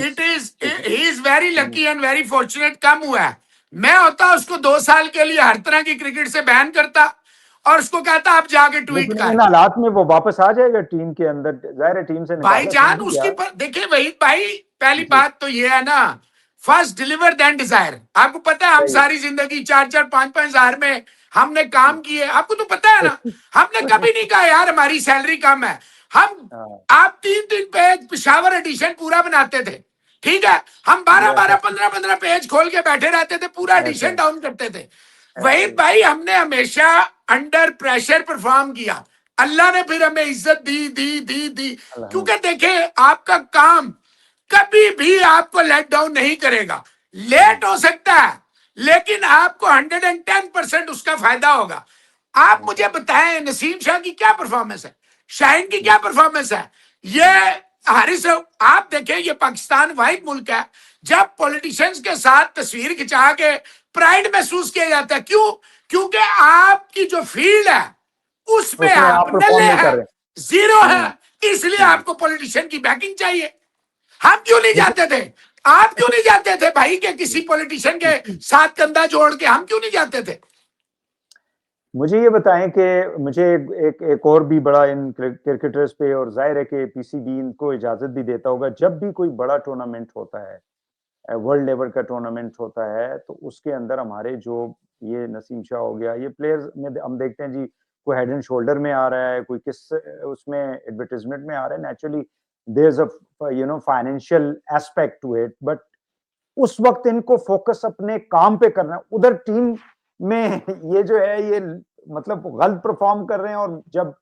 It is, he is very lucky and very fortunate. कम हुआ है। मैं होता उसको 2 साल के लिए हर तरह की क्रिकेट से बैन करता और उसको कहता आप जाके ट्वीट कर। इन हालात में वो वापस आ जाएगा टीम के अंदर, जाहिर है टीम से भाईजान उसकी देखिए वही भाई, पहली बात तो ये है ना, फर्स्ट डिलीवर देन डिजायर। आपको पता है हम सारी जिंदगी 4-4, 5-5 हजार में हमने काम किए, आपको तो पता है ना, हमने कभी नहीं कहा यार हमारी सैलरी कम है। हम आप 3-3 पेज पिशावर एडिशन पूरा बनाते थे, ठीक है, हम 12-12, 15-15 पेज खोल के बैठे रहते थे, पूरा एडिशन डाउन करते थे। वही भाई हमने हमेशा अंडर प्रेशर परफॉर्म किया, अल्लाह ने फिर हमें इज्जत दी, क्योंकि देखे आपका काम कभी भी आपको लेट डाउन नहीं करेगा। लेट हो सकता है लेकिन आपको 110% उसका फायदा होगा। आप मुझे बताएं नसीम शाह की क्या परफॉर्मेंस है, शाहीन की क्या परफॉर्मेंस है, ये हारिस, आप देखें ये पाकिस्तान वाहिद मुल्क है जब पॉलिटिशियंस के साथ तस्वीर खिंचा के प्राइड महसूस किया जाता है। क्यों? क्योंकि आपकी जो फील्ड है उसमें आप नल्ले है, जीरो है, इसलिए आपको पॉलिटिशियन की बैकिंग चाहिए। हम क्यों नहीं जाते थे? आप क्यों नहीं जाते थे भाई के किसी पॉलिटिशियन के साथ कंधा जोड़ के? हम क्यों नहीं जाते थे? मुझे ये बताएं कि मुझे एक और भी बड़ा इन क्रिकेटर्स पे, और जाहिर है कि पीसीबी इनको इजाजत भी देता होगा, जब भी कोई बड़ा टूर्नामेंट होता है, वर्ल्ड लेवल का टूर्नामेंट होता है, तो उसके अंदर हमारे जो ये नसीम शाह हो गया, ये प्लेयर्स में हम देखते हैं जी, कोई हेड एंड शोल्डर में आ रहा है, कोई किस उसमें एडवर्टाइजमेंट में आ रहा है, naturally there is a financial aspect to it, but उस वक्त इनको फोकस अपने काम पे करना। उधर टीम में ये जो है ये मतलब गलत परफॉर्म कर रहे हैं, और जब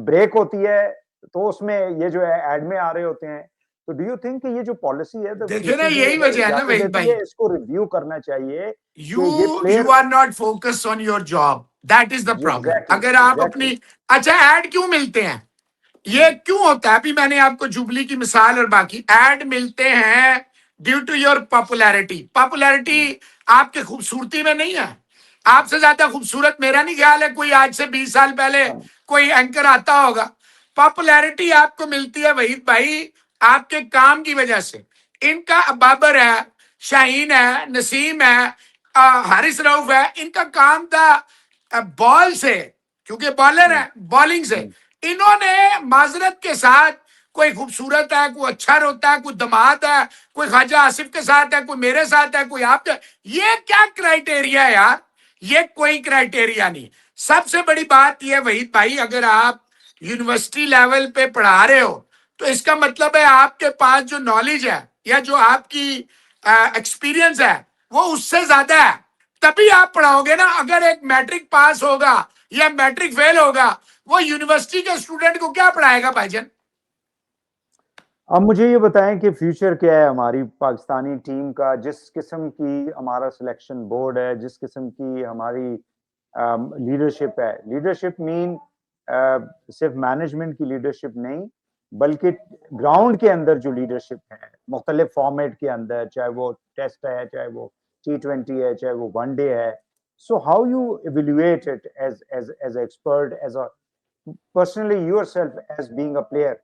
ब्रेक होती है तो उसमें ये जो है एड में आ रहे होते हैं। तो डू यू थिंक कि ये जो पॉलिसी है, देखिए ना यही वजह है ना भाई, इसको रिव्यू करना चाहिए। You are not focused on your job, that is the problem. अगर आप अपनी, अच्छा ऐड क्यों मिलते हैं, ये क्यों होता है? अभी मैंने आपको जुबली की मिसाल और बाकी ऐड मिलते हैं due to your popularity. Popularity आपके खूबसूरती में नहीं है, आपसे ज्यादा खूबसूरत मेरा नहीं ख्याल है कोई आज से 20 साल पहले कोई एंकर आता होगा। पॉपुलैरिटी आपको मिलती है वहीद भाई आपके काम की वजह से। इनका बाबर है, शाहीन है, नसीम है, हारिस रऊफ है, इनका काम था बॉल से, क्योंकि बॉलर है, बॉलिंग से। इन्होंने माजरत के साथ, कोई खूबसूरत है, कोई अच्छा रोता है, कोई दमाद है, कोई ख्वाजा आसिफ के साथ है, कोई मेरे साथ है, कोई आपके, ये क्या क्राइटेरिया है यार? ये कोई क्राइटेरिया नहीं। सबसे बड़ी बात यह वहीद भाई, अगर आप यूनिवर्सिटी लेवल पे पढ़ा रहे हो तो इसका मतलब है आपके पास जो नॉलेज है या जो आपकी एक्सपीरियंस है वो उससे ज्यादा है, तभी आप पढ़ाओगे ना। अगर एक मैट्रिक पास होगा या मैट्रिक फेल होगा, वो यूनिवर्सिटी के स्टूडेंट को क्या पढ़ाएगा भाईजान? अब मुझे ये बताएं कि फ्यूचर क्या है हमारी पाकिस्तानी टीम का, जिस किस्म की हमारा सिलेक्शन बोर्ड है, जिस किस्म की हमारी लीडरशिप है। लीडरशिप मीन सिर्फ मैनेजमेंट की लीडरशिप नहीं, बल्कि ग्राउंड के अंदर जो लीडरशिप है मुख्तलिफ फॉर्मेट के अंदर, चाहे वो टेस्ट है, चाहे वो T20 है, चाहे वो वनडे है। So how you evaluate it as an expert, as a personally yourself as being a player?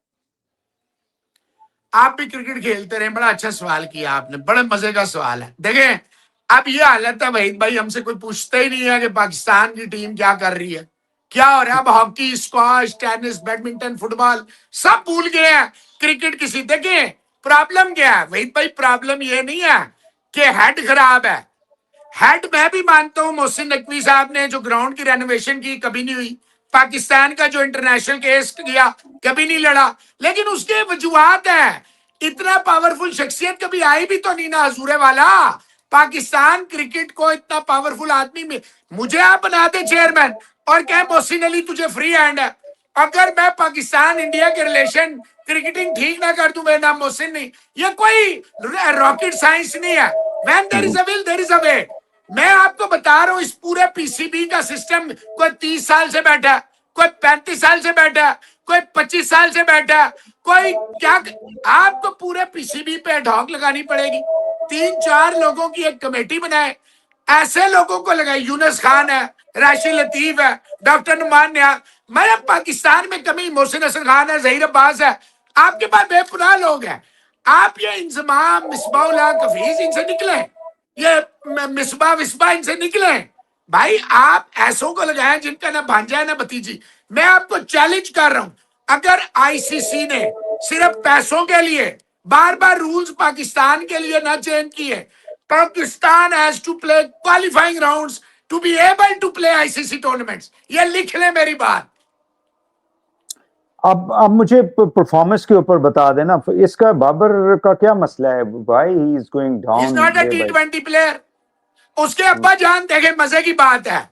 आप भी क्रिकेट खेलते रहे, बड़ा अच्छा सवाल किया आपने, बड़े मजे का सवाल है। देखें, अब ये हालत है वहीद भाई, हमसे कोई पूछता ही नहीं है कि पाकिस्तान की टीम क्या कर रही है, क्या हो रहा है। अब hockey, squash, tennis, badminton, football सब भूल गए हैं, क्रिकेट किसी। देखें प्रॉब्लम क्या है वहीद भाई, प्रॉब्लम ये नहीं है कि हेड खराब है। हेड मैं भी मानता हूं, मोहसिन नकवी साहब ने जो ग्राउंड की रेनोवेशन की कभी नहीं हुई, पाकिस्तान का जो इंटरनेशनल केस किया कभी नहीं लड़ा, लेकिन उसके वजूहात है। इतना पावरफुल शख्सियत कभी आई भी तो नहीं ना हजूरे वाला। पाकिस्तान क्रिकेट को इतना पावरफुल आदमी में मुझे आप बना दे चेयरमैन और कहे मोहसिन अली तुझे फ्री हैंड है, अगर मैं पाकिस्तान इंडिया के रिलेशन क्रिकेटिंग ठीक ना कर दूं, मेरा नाम मोहसिन नहीं। ये कोई रॉकेट साइंस नहीं है। When there is a will there is a way. मैं आपको बता रहा हूं, इस पूरे पीसीबी का सिस्टम कोई 30 साल से बैठा है, कोई 35 साल से बैठा है, कोई 25 साल से बैठा है, कोई क्या। आपको पूरे पीसीबी पे ढॉक लगानी पड़ेगी। 3-4 लोगों की एक कमेटी बनाए, ऐसे लोगों को लगाए। यूनुस खान है, राशिद लतीफ है, डॉक्टर नुमान नियाज। मैं पाकिस्तान में कमी मोहसिन हसन खान है, जहीर अब्बास है, आपके पास बेपनाह लोग हैं। आप ये इंजमाम, मिसबाउल हक, हफीज, इनसे निकले, ये मिसबा विस्बा इनसे निकले भाई। आप ऐसों को लगाए जिनका ना भांजा है ना भतीजी। मैं आपको चैलेंज कर रहा हूं, अगर आईसीसी ने सिर्फ पैसों के लिए बार बार रूल्स पाकिस्तान के लिए ना चेंज किए, Pakistan has to play qualifying rounds to be able to play ICC tournaments. ये लिख ले मेरी बात। अब मुझे परफॉर्मेंस के ऊपर बता देना, इसका बाबर का क्या मसला है? Why he is going down? He is not a T20 player. उसके अब्बा जान, देखे मजे की बात है,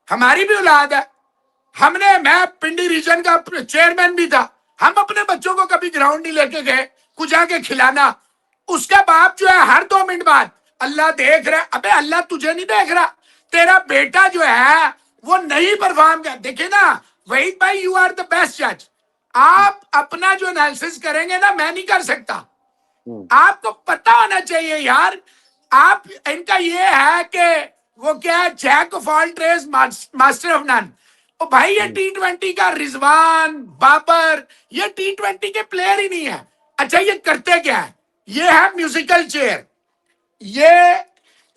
हमारी भी औलाद है। मैं पिंडी रीजन का चेयरमैन भी था। हम अपने बच्चों को कभी ग्राउंड नहीं लेके गए, कुछ आके खिलाना। उसका बाप जो है हर 2 मिनट बाद अल्लाह देख रहा है। अबे अल्लाह तुझे नहीं देख रहा, तेरा बेटा जो है वो नहीं परफॉर्म कर। देखे ना वहीद भाई, यू आर द बेस्ट जज। आप अपना जो एनालिसिस करेंगे ना, मैं नहीं कर सकता। आपको पता होना चाहिए यार। आप इनका ये है कि वो क्या है, jack of all trades master of none. ओ भाई, ये T20 का रिजवान, बाबर, ये T20 के प्लेयर ही नहीं है। अच्छा, ये करते क्या है? ये है म्यूजिकल चेयर। ये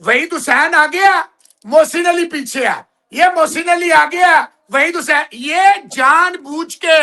वहीद हुसैन आ गया, मोहसिन अली पीछे है। ये मोहसिन अली आ गया, वहीद हुसैन। ये जानबूझ के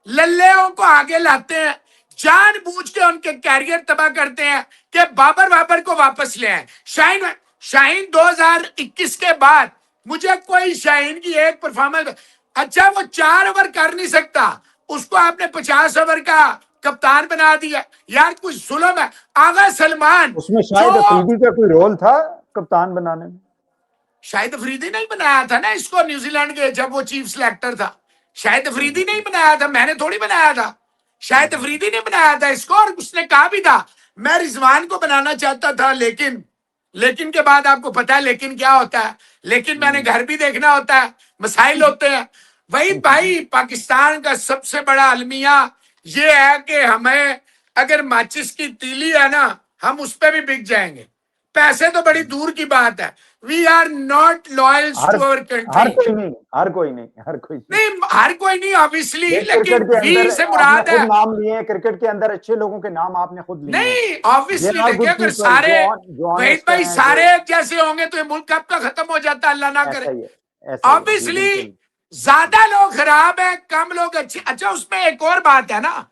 लल्लेओं को आगे लाते हैं, जानबूझ के उनके कैरियर तबाह करते हैं कि बाबर को वापस ले आए। शाहीन 2021 के बाद मुझे कोई शाहीन की एक परफॉर्मेंस, अच्छा वो 4 ओवर कर नहीं सकता, उसको आपने 50 ओवर का कप्तान बना दिया यार, कुछ जुल्म है। आगा सलमान, उसमें शायद अफरीदी का कोई रोल था कप्तान बनाने में। शायद अफरीदी नहीं बनाया था ना इसको, न्यूजीलैंड के जब वो चीफ सिलेक्टर था। शायद अफरीदी नहीं बनाया था, मैंने थोड़ी बनाया था। शायद अफरीदी ने बनाया था इसको, और उसने कहा भी था मैं रिजवान को बनाना चाहता था, लेकिन के बाद आपको पता है लेकिन क्या होता है। लेकिन मैंने घर भी देखना होता है, मसाइल होते हैं। वही भाई, पाकिस्तान का सबसे बड़ा अलमिया ये है कि हमें अगर माचिस की तीली है ना, हम उस पर भी बिक जाएंगे। पैसे तो बड़ी दूर की बात है। We are not loyal to our country. हर कोई नहीं ऑब्वियसली, लेकिन वी से मुराद है। नाम लिए क्रिकेट के अंदर अच्छे लोगों के नाम आपने खुद लिए नहीं, ऑब्वियसली देखिए, अगर सारे वहीद भाई सारे जैसे होंगे तो ये मुल्क कब का खत्म हो जाता, अल्लाह ना करे। ऑब्वियसली ज्यादा लोग खराब है, कम लोग अच्छे। अच्छा, उसमें एक और बात है ना,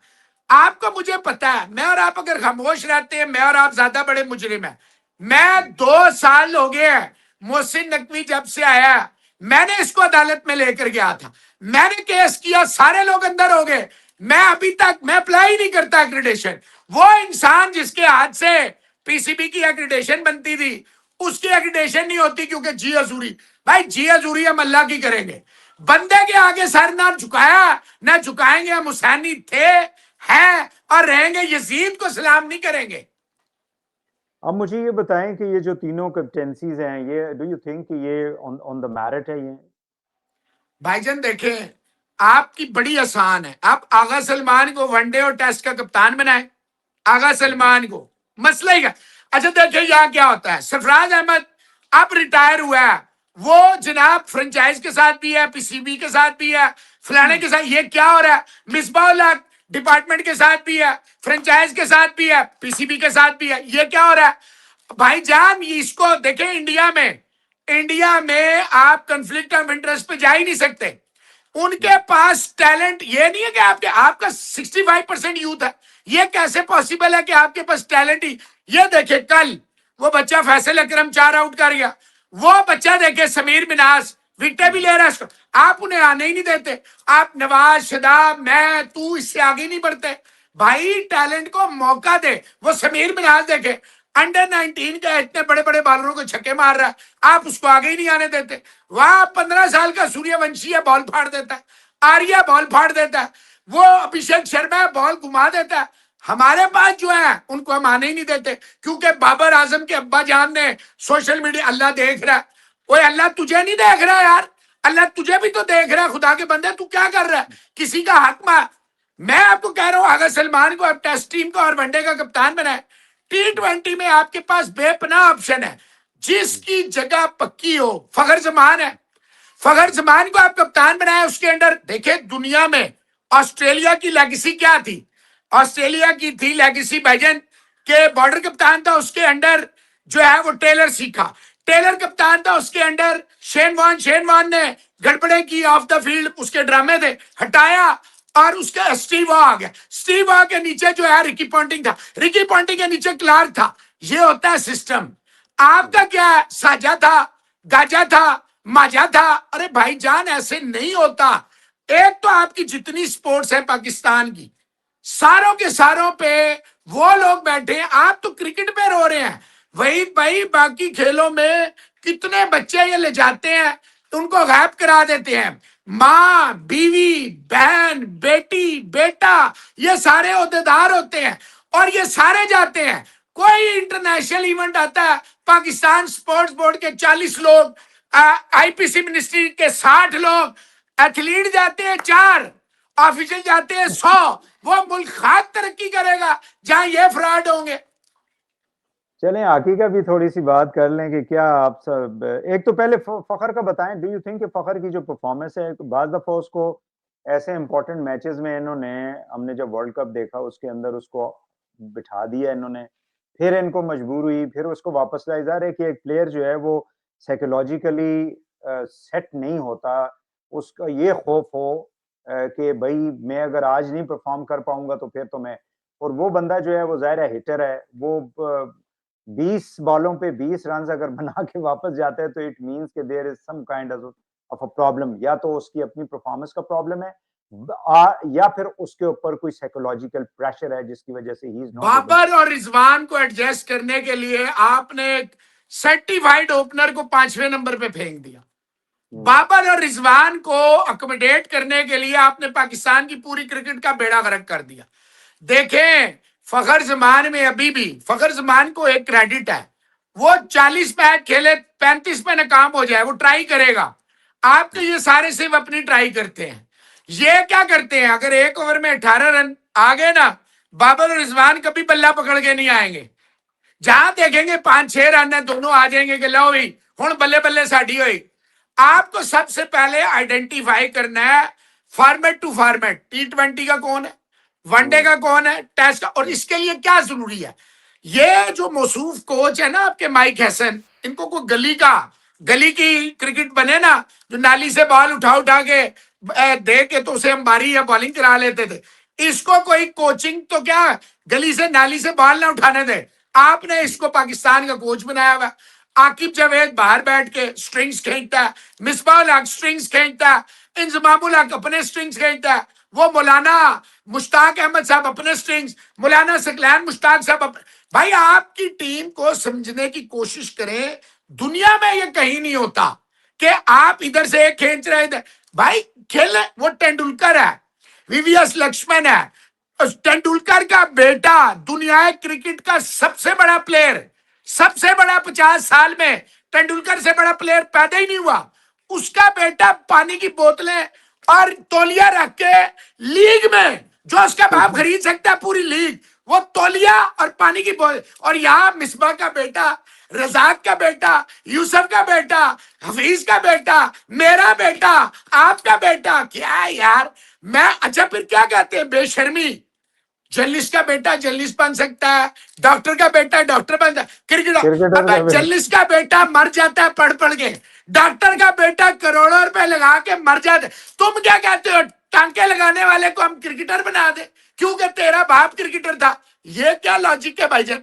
आपको मुझे पता है, मैं और आप अगर खामोश रहते हैं, मैं और आप ज्यादा बड़े मुजरिम है। मैं 2 साल हो गए हैं, मोहसिन नकवी जब से आया, मैंने इसको अदालत में लेकर गया था, मैंने केस किया, सारे लोग अंदर हो गए। मैं अभी तक मैं अप्लाई नहीं करता एक्रेडिटेशन। वो इंसान जिसके हाथ से पीसीबी की एक्रीडेशन बनती थी, उसकी एक्रीडेशन नहीं होती क्योंकि जी हजूरी। भाई जी हजूरी हम अल्लाह की करेंगे, बंदे के आगे सर ना झुकाया ना झुकाएंगे। हम हुसैनी थे, हैं और रहेंगे, यजीद को सलाम नहीं करेंगे। अब मुझे ये बताएं कि ये जो तीनों कैप्टेंसीज हैं, ये डू यू थिंक कि ये ऑन द मेरिट है? ये भाईजान देखें, आपकी बड़ी आसान है, आप आगा सलमान को वनडे और टेस्ट का कप्तान बनाए, आगा सलमान को, मसला ही का। अच्छा देखिए यहाँ क्या होता है, सरफराज अहमद अब रिटायर हुआ है, वो जनाब फ्रेंचाइज के साथ भी है, पीसीबी के साथ भी है, फलाने के साथ। ये क्या हो रहा है, मिसबाउल हक डिपार्टमेंट के साथ भी है, फ्रेंचाइज के साथ भी है, पीसीबी के साथ भी है। ये क्या हो रहा है भाईजान? इसको देखें, इंडिया में आप कंफ्लिक्ट ऑफ इंटरेस्ट पे जा ही नहीं सकते। उनके पास टैलेंट ये नहीं है कि आपका 65% यूथ है। ये कैसे पॉसिबल है कि आपके पास टैलेंट ही? ये देखे कल वो बच्चा फैसल अकरम 4 आउट कर गया, वो बच्चा देखे समीर मिनास विकेट भी ले रहा है, आप उन्हें आने ही नहीं देते। आप नवाज, शदाब, मैं, तू इससे आगे नहीं बढ़ते। भाई टैलेंट को मौका दे। वो समीर मिनास देखे अंडर 19 का इतने बड़े बड़े बॉलरों को छक्के मार रहा है, आप उसको आगे ही नहीं आने देते। वहां 15 साल का सूर्यवंशी है, बॉल फाड़ देता है, आर्या बॉल फाड़ देता है, वो अभिषेक शर्मा बॉल घुमा देता है। हमारे पास जो है उनको हम आने ही नहीं देते, क्योंकि बाबर आजम के अब्बा जान ने सोशल मीडिया, अल्लाह देख रहा है। ओए अल्लाह तुझे नहीं देख रहा यार, अल्लाह तुझे भी तो देख रहा है। खुदा के बंदे तू क्या कर रहा है, किसी का हक मार। मैं आपको कह रहा हूं आगा सलमान को आप टेस्ट टीम का और वनडे का कप्तान बनाए। T20 में आपके पास बेपनाह ऑप्शन है, जिसकी जगह पक्की हो। फखर जमान है, फखर जमान को आप कप्तान बनाए, उसके अंडर देखे दुनिया में ऑस्ट्रेलिया की लेगेसी क्या थी। ऑस्ट्रेलिया की थी लेगेसी भाईजान के बॉर्डर कप्तान था, उसके अंडर जो है वो टेलर सीखा, टेलर कप्तान था, उसके अंडर शेन वॉन ने गड़बड़े की ऑफ द फील्ड, उसके ड्रामे थे, हटाया और उसका स्टीव वॉ आ गया। स्टीव वॉ के नीचे जो है रिकी पॉन्टिंग था, रिकी पॉन्टिंग के नीचे क्लार्क था। ये होता है सिस्टम। आपका क्या है, साजा था, गाजा था, माजा था। अरे भाईजान ऐसे नहीं होता। एक तो आपकी जितनी स्पोर्ट्स है पाकिस्तान की, सारों के सारों पे वो लोग बैठे हैं, आप तो क्रिकेट पे रो रहे हैं। वही भाई बाकी खेलों में कितने बच्चे ये ले जाते हैं, उनको गायब करा देते हैं। माँ, बीवी, बहन, बेटी, बेटा, ये सारे ओहदेदार होते हैं और ये सारे जाते हैं। कोई इंटरनेशनल इवेंट आता है, पाकिस्तान स्पोर्ट्स बोर्ड के 40 लोग, आईपीसी मिनिस्ट्री के 60 लोग, एथलीट जाते हैं 4, ऑफिशियल जाते हैं 100। वो मुल्क खाक तरक्की करेगा जहां ये फ्रॉड होंगे। चलें आकी का भी थोड़ी सी बात कर लें कि क्या आप सब, एक तो पहले फखर का बताएं, डू यू थिंक कि फखर की जो परफॉर्मेंस है, बाज़ दफ़ा उसको ऐसे इंपॉर्टेंट मैचेस में इन्होंने, हमने जब वर्ल्ड कप देखा उसके अंदर उसको बिठा दिया इन्होंने, फिर इनको मजबूर हुई, फिर उसको वापस लाया। ज़ाहिर है कि एक प्लेयर जो है वो साइकोलॉजिकली सेट नहीं होता, उसका ये खौफ हो कि भाई मैं अगर आज नहीं परफॉर्म कर पाऊंगा तो फिर तो मैं, और वो बंदा जो है वो ज़ाहिर है हिटर है, वो 20 बॉलों पे 20 रन अगर बना के वापस जाता है तो इट मींस कि there is some kind of a problem. या तो उसकी अपनी परफॉर्मेंस का प्रॉब्लम है, या फिर उसके ऊपर कोई साइकोलॉजिकल प्रेशर है जिसकी वजह से ही इज नॉट। बाबर और रिजवान को एडजस्ट करने के लिए आपने सर्टिफाइड ओपनर को 5वें नंबर पे फेंक दिया। बाबर और रिजवान को अकोमोडेट करने के लिए आपने पाकिस्तान की पूरी क्रिकेट का बेड़ा गर्क कर दिया। देखें फखर जमान में अभी भी फखर जमान को एक क्रेडिट है, वो 40 मैच खेले 35 में नाकाम हो जाए, वो ट्राई करेगा। आपके ये सारे सिर्फ अपनी ट्राई करते हैं। ये क्या करते हैं, अगर एक ओवर में 18 रन आ गए ना, बाबर और रिजवान कभी बल्ला पकड़ के नहीं आएंगे। जहां देखेंगे 5-6 रन है, दोनों आ जाएंगे कि लो भाई हुण बल्ले बल्ले साडी होई। आपको सबसे पहले आइडेंटिफाई करना है फॉर्मेट टू फॉर्मेट, T20 का कौन है, वनडे का कौन है, टेस्ट का, और इसके लिए क्या जरूरी है। ये जो मौसूफ कोच है ना आपके माइक हैसन, इनको कोई गली की क्रिकेट बने ना, जो नाली से बॉल उठा के दे के तो उसे हम बारी या बॉलिंग करा लेते थे, इसको कोई कोचिंग तो क्या गली से नाली से बॉल ना उठाने दे। आपने इसको पाकिस्तान का कोच बनाया हुआ। आकिब जावेद बाहर बैठ के स्ट्रिंग्स खींचता है, मिसबाउल हक स्ट्रिंग्स खींचता है, इंजमामुल हक अपने स्ट्रिंग्स खींचता है, वो मौलाना मुश्ताक अहमद साहब अपने स्ट्रिंग्स, मौलाना सकलैन मुश्ताक साहब भाई आपकी टीम को समझने की कोशिश करें, दुनिया में ये कहीं नहीं होता कि आप इधर से एक खींच रहे इधर। भाई खेल, वो तेंदुलकर है, वीवीएस लक्ष्मण है, तेंदुलकर का बेटा दुनिया क्रिकेट का सबसे बड़ा प्लेयर, सबसे बड़ा 50 साल में तेंदुलकर से बड़ा प्लेयर पैदा ही नहीं हुआ। उसका बेटा पानी की बोतलें और तौलिया रख के लीग में, जो उसका बाप खरीद सकता है पूरी लीग, वो तौलिया और पानी की बोतल। और यहाँ मिसबा का बेटा, रजाक का बेटा, यूसुफ का बेटा, हफीज का बेटा, मेरा बेटा, आपका बेटा, क्या है यार। मैं अच्छा फिर क्या कहते हैं, बेशर्मी। जर्नलिस्ट का बेटा जर्नलिस्ट बन सकता है, डॉक्टर का बेटा डॉक्टर बन सकता है, क्रिकेटर। जर्नलिस्ट का बेटा मर जाता है पढ़ पढ़ के, डॉक्टर का बेटा करोड़ों रुपए लगा के मर जाता है। तुम क्या कहते हो, टांके लगाने वाले को हम क्रिकेटर बना दे क्योंकि तेरा बाप क्रिकेटर था। ये क्या लॉजिक है भाईजान?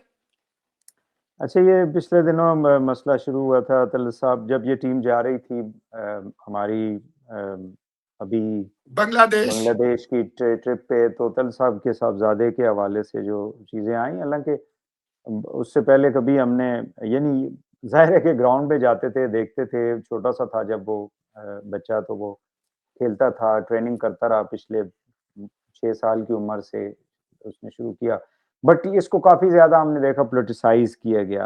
अच्छा, ये पिछले दिनों मसला शुरू हुआ था तलत साहब, जब ये टीम जा रही थी हमारी अभी बांग्लादेश की ट्रिप पे, तो तलत साहब के साहबजादे के हवाले से जो चीज़ें आई, हालांकि उससे पहले कभी हमने, यानी जाहिर है कि ग्राउंड पे जाते थे, देखते थे, छोटा सा था जब वो बच्चा, तो वो खेलता था, ट्रेनिंग करता रहा पिछले 6 साल की उम्र से उसने शुरू किया, बट इसको काफी ज्यादा हमने देखा पोलिटिसाइज किया गया।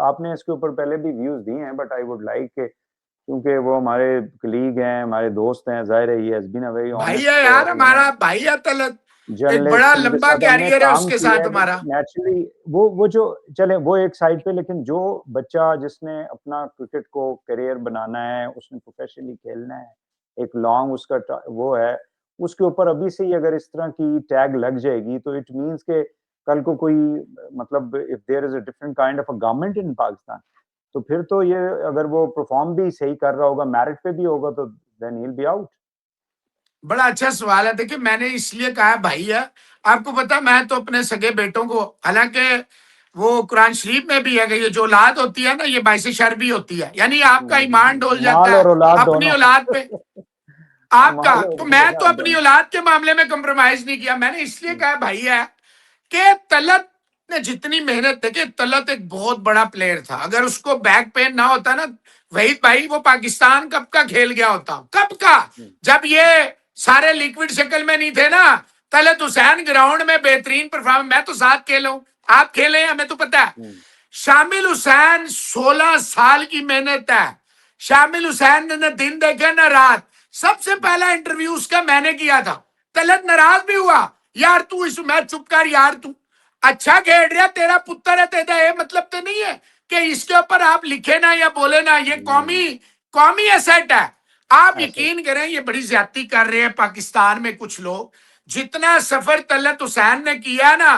आपने इसके ऊपर पहले भी व्यूज दिए हैं, बट आई वुड लाइक के, क्योंकि वो हमारे कलीग हैं, हमारे दोस्त हैं, जाहिर है ये हैज बीन अ वेरी भाई है यार, हमारा भाई है तलत, एक बड़ा लंबा कैरियर है उसके साथ हमारा। नेचुरली वो जो चले वो एक साइड पे, लेकिन जो बच्चा जिसने अपना क्रिकेट को करियर बनाना है, उसने प्रोफेशनली खेलना है, एक लॉन्ग उसका वो है, उसके ऊपर अभी से ही अगर इस तरह की टैग लग जाएगी तो इट मींस के कल को कोई, मतलब if there is a different kind of a government in Pakistan, तो फिर तो ये अगर वो परफॉर्म भी सही कर रहा होगा, मेरिट पे भी होगा, तो then he will be out. बड़ा अच्छा सवाल है। देखिए मैंने इसलिए कहा भाई है, आपको पता मैं तो अपने सगे बेटों को, हालांकि वो कुरान शरीफ में भी है कि ये जो औलाद होती है ना, ये बाइस शर भी होती है, यानी आपका ईमान डोल जाता है अपनी औलाद पे आपका। तो मैं तो अपनी औलाद के मामले में कंप्रोमाइज नहीं किया। मैंने इसलिए कहा भाई है कि तलत ने जितनी मेहनत, देखिए तलत एक बहुत बड़ा प्लेयर था, अगर उसको बैक पेन ना होता ना वहीद भाई, वो पाकिस्तान कब का खेल गया होता, कब का, जब ये सारे लिक्विड शक्ल में नहीं थे ना। तलत हुसैन ग्राउंड में बेहतरीन परफॉर्म, मैं तो साथ खेला हूं, आप खेले, हमें तो पता है। शामिल हुसैन 16 साल की मेहनत है। शामिल हुसैन ने न दिन देखा न रात। सबसे पहला इंटरव्यू उसका मैंने किया था। तलत नाराज भी हुआ, यार तू इस मैच चुप कर, यार तू अच्छा खेल रहा, तेरा पुत्र है, तेरा ये मतलब तो नहीं है कि इसके ऊपर आप लिखे ना या बोले ना, ये कौमी एसेट है। आप यकीन करें, ये बड़ी ज्यादती कर रहे हैं पाकिस्तान में कुछ लोग। जितना सफर तलत हुसैन ने किया ना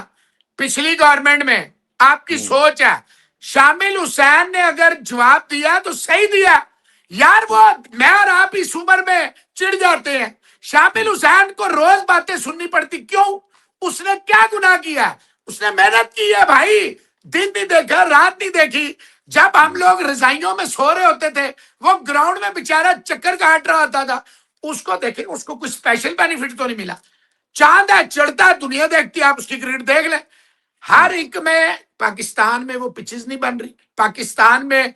पिछली गवर्नमेंट में, आपकी सोच है। शामिल हुसैन ने अगर जवाब दिया तो सही दिया यार। वो मैं और आप इस उम्र में चिढ़ जाते हैं, शामिल हुसैन को रोज बातें सुननी पड़ती, क्यों? उसने क्या गुनाह किया? उसने मेहनत की है भाई, दिन नहीं देखा, रात नहीं देखी। जब हम लोग रजाइयों में सो रहे होते थे, वो ग्राउंड में बेचारा चक्कर काट रहा होता था। उसको देखे, उसको कुछ स्पेशल बेनिफिट तो नहीं मिला। चांद है, चढ़ता है, दुनिया देखती है, आप उसकी क्रिकेट देख ले। हर एक में पाकिस्तान में वो पिचेस नहीं बन रही। पाकिस्तान में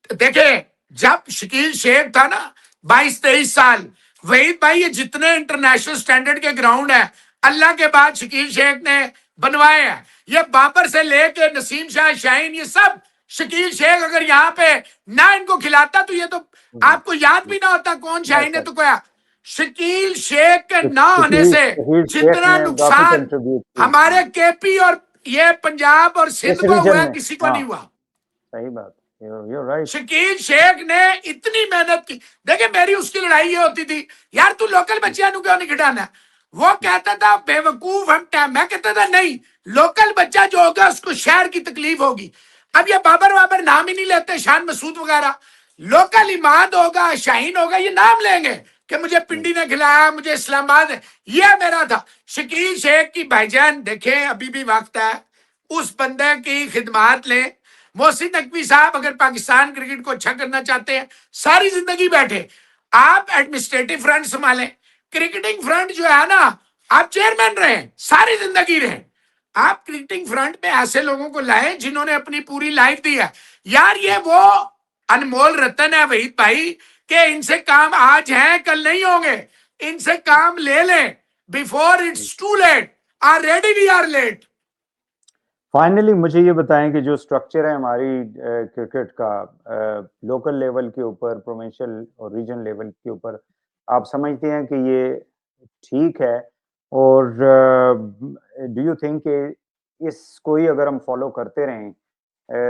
देखे, जब शकील शेख था ना 22-23 साल, वहीद भाई ये जितने इंटरनेशनल स्टैंडर्ड के ग्राउंड है अल्लाह के बाद शकील शेख ने बनवाए हैं। ये बाबर से लेके नसीम शाह, शाहीन, ये सब शकील शेख अगर यहाँ पे ना इनको खिलाता तो ये तो आपको याद भी ना होता कौन शाहीन है। तो क्या शकील शेख के ना होने से जितना नुकसान हमारे केपी और ये पंजाब और सिंध को हुआ, किसी को नहीं हुआ। सही बात, right. शकील शेख ने इतनी मेहनत की। देखिए मेरी उसकी लड़ाई ये होती थी, यार तू लोकल बच्चियां क्यों नहीं खिलाना? वो कहता था बेवकूफ हम टाइम, मैं कहता था नहीं, लोकल बच्चा जो होगा उसको शहर की तकलीफ होगी। अब ये बाबर नाम ही नहीं लेते, शान मसूद वगैरह। लोकल इमाद होगा, शाहीन होगा, ये नाम लेंगे कि मुझे पिंडी ने खिलाया, मुझे इस्लामाबाद है। ये मेरा था। शकील शेख की भाईजान देखें, अभी भी वक्त है, उस बंदे की खिदमात लें। मोहसिन नकवी साहब अगर पाकिस्तान क्रिकेट को अच्छा करना चाहते हैं, सारी जिंदगी बैठे, आप एडमिनिस्ट्रेटिव फ्रंट संभालें, क्रिकेटिंग फ्रंट जो है ना, आप चेयरमैन रहे, सारी जिंदगी रहे। आप क्रिकेटिंग फ्रंट पे ऐसे लोगों को लाए जिन्होंने अपनी पूरी लाइफ दी है यार। ये वो अनमोल रतन है वहीद भाई कि इनसे काम आज है कल नहीं होंगे, इनसे काम ले लें before it's too late. Already we are late. Finally मुझे ये बताएं कि जो स्ट्रक्चर है हमारी क्रिकेट का लोकल लेवल के ऊपर, प्रोविंशियल और रीजन लेवल के ऊपर, आप समझते हैं कि ये ठीक है? और डू यू थिंक कि इसको ही अगर हम फॉलो करते रहें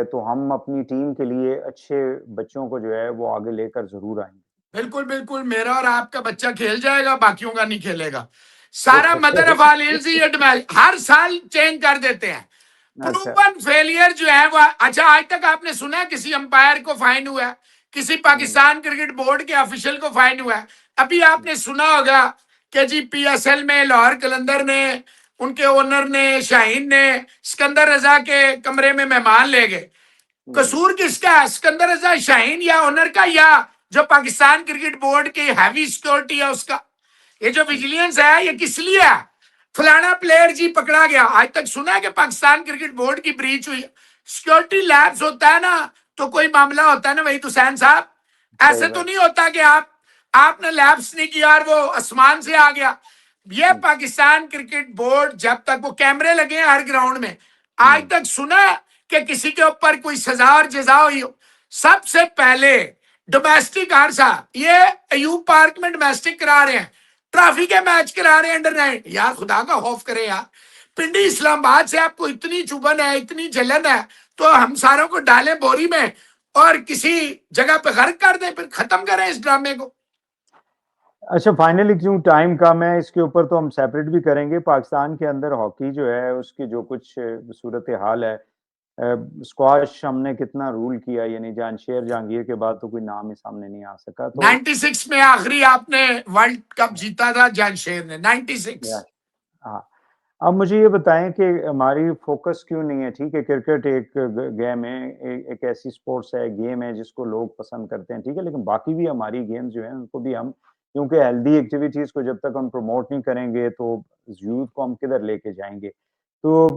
तो हम अपनी टीम के लिए अच्छे बच्चों को जो है वो आगे लेकर जरूर आएंगे? बिल्कुल बिल्कुल, मेरा और आपका बच्चा खेल जाएगा, बाकियों का नहीं खेलेगा। सारा मदर ऑफ ऑल इज हर साल चेंज कर देते हैं। प्रूवन फेलियर जो है वो, अच्छा आज तक आपने सुना है किसी अंपायर को फाइन हुआ है, किसी पाकिस्तान क्रिकेट बोर्ड के ऑफिशियल को फाइन हुआ है? अभी आपने सुना होगा कि जी पीएसएल में लाहौर कलंदर ने, उनके ओनर ने, शाहीन ने सिकंदर रजा के कमरे में मेहमान ले गए। कसूर किसका है, सिकंदर रजा, शाहीन या ओनर का, या जो पाकिस्तान क्रिकेट बोर्ड की हैवी सिक्योरिटी है उसका? ये जो विजिलेंस है ये किस लिए है? फलाना प्लेयर जी पकड़ा गया, आज तक सुना है कि पाकिस्तान क्रिकेट बोर्ड की ब्रीच हुई? सिक्योरिटी लैब्स होता है ना तो कोई मामला होता है ना वहीद हुसैन साहब। ऐसे तो नहीं होता कि आपने लैब्स नहीं किया और वो आसमान से आ गया। ये पाकिस्तान क्रिकेट बोर्ड, जब तक वो कैमरे लगे हैं हर ग्राउंड में, आज तक सुना कि किसी के ऊपर कोई सजा और जजा हुई हो? सबसे पहले डोमेस्टिक हादसा, ये अयूब पार्क में डोमेस्टिक करा रहे हैं, ट्रॉफी के मैच करा रहे हैं अंडर-9। यार खुदा का खौफ करे यार। पिंडी इस्लामाबाद से आपको इतनी चुभन है, इतनी जलन है, तो हम सारों को डालें बोरी में और किसी जगह पे गर्क कर दें, फिर खत्म करें इस ड्रामे को। अच्छा, फाइनली क्यों टाइम कम है, इसके ऊपर तो हम सेपरेट भी करेंगे। पाकिस्तान के अंदर हॉकी जो है उसकी जो कुछ सूरत हाल है, स्क्वाश हमने कितना रूल किया, यानी जांशेर जहांगीर के बाद तो कोई नाम ही सामने नहीं आ सका। तो 96 में आखिरी आपने वर्ल्ड कप जीता था जांशेर ने, 96। हाँ, अब मुझे ये बताएं कि हमारी फोकस क्यों नहीं है? ठीक है, क्रिकेट एक गेम है, एक ऐसी स्पोर्ट्स है, गेम है जिसको लोग पसंद करते हैं, ठीक है, लेकिन बाकी भी हमारी गेम्स जो हैं उनको भी हम, क्योंकि हेल्दी एक्टिविटीज को जब तक हम प्रमोट नहीं करेंगे तो यूथ को हम किधर लेके जाएंगे? तो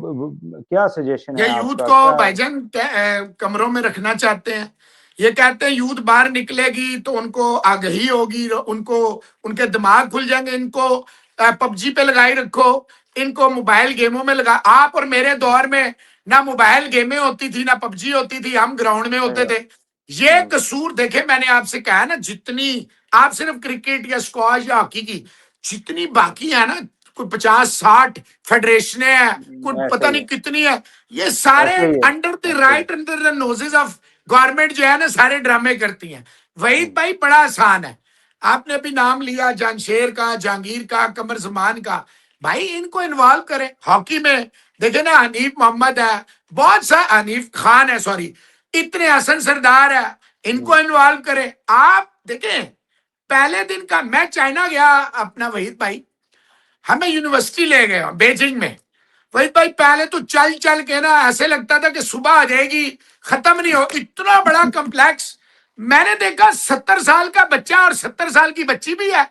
क्या सजेशन ये है यूथ आपका? को भाईजान कमरों में रखना चाहते हैं। ये कहते हैं यूथ बाहर निकलेगी तो उनको आगही होगी, उनको उनके दिमाग खुल जाएंगे, इनको पबजी पे लगाई रखो, इनको मोबाइल गेमों में लगा। आप और मेरे दौर में ना मोबाइल गेमें होती थी ना पबजी होती थी, हम ग्राउंड में होते थे। ये कसूर देखे, मैंने आपसे कहा ना, जितनी आप सिर्फ क्रिकेट या स्क्वाश या हॉकी की, जितनी बाकी है ना, कोई 50-60 फेडरेशन है, कोई पता नहीं कितनी है, ये सारे under the right, under the noses of government जो है ना, सारे ड्रामे करती हैं। वहीद भाई बड़ा आसान है, आपने अभी नाम लिया जांशेर का, जहांगीर का, कमर जमान का, भाई इनको इन्वॉल्व करें हॉकी में। देखे ना, हनीफ मोहम्मद है, बहुत सा हनीफ खान है, सॉरी, इतने हसन सरदार है, इनको इन्वॉल्व करें। आप देखें पहले दिन का, मैं चाइना गया अपना वहीद भाई, हमें यूनिवर्सिटी ले गए बेजिंग में। वहीद भाई पहले तो चल चल के ना ऐसे लगता था कि सुबह आ जाएगी, खत्म नहीं हो, इतना बड़ा कॉम्प्लेक्स। मैंने देखा 70 साल का बच्चा और 70 साल की बच्ची भी है,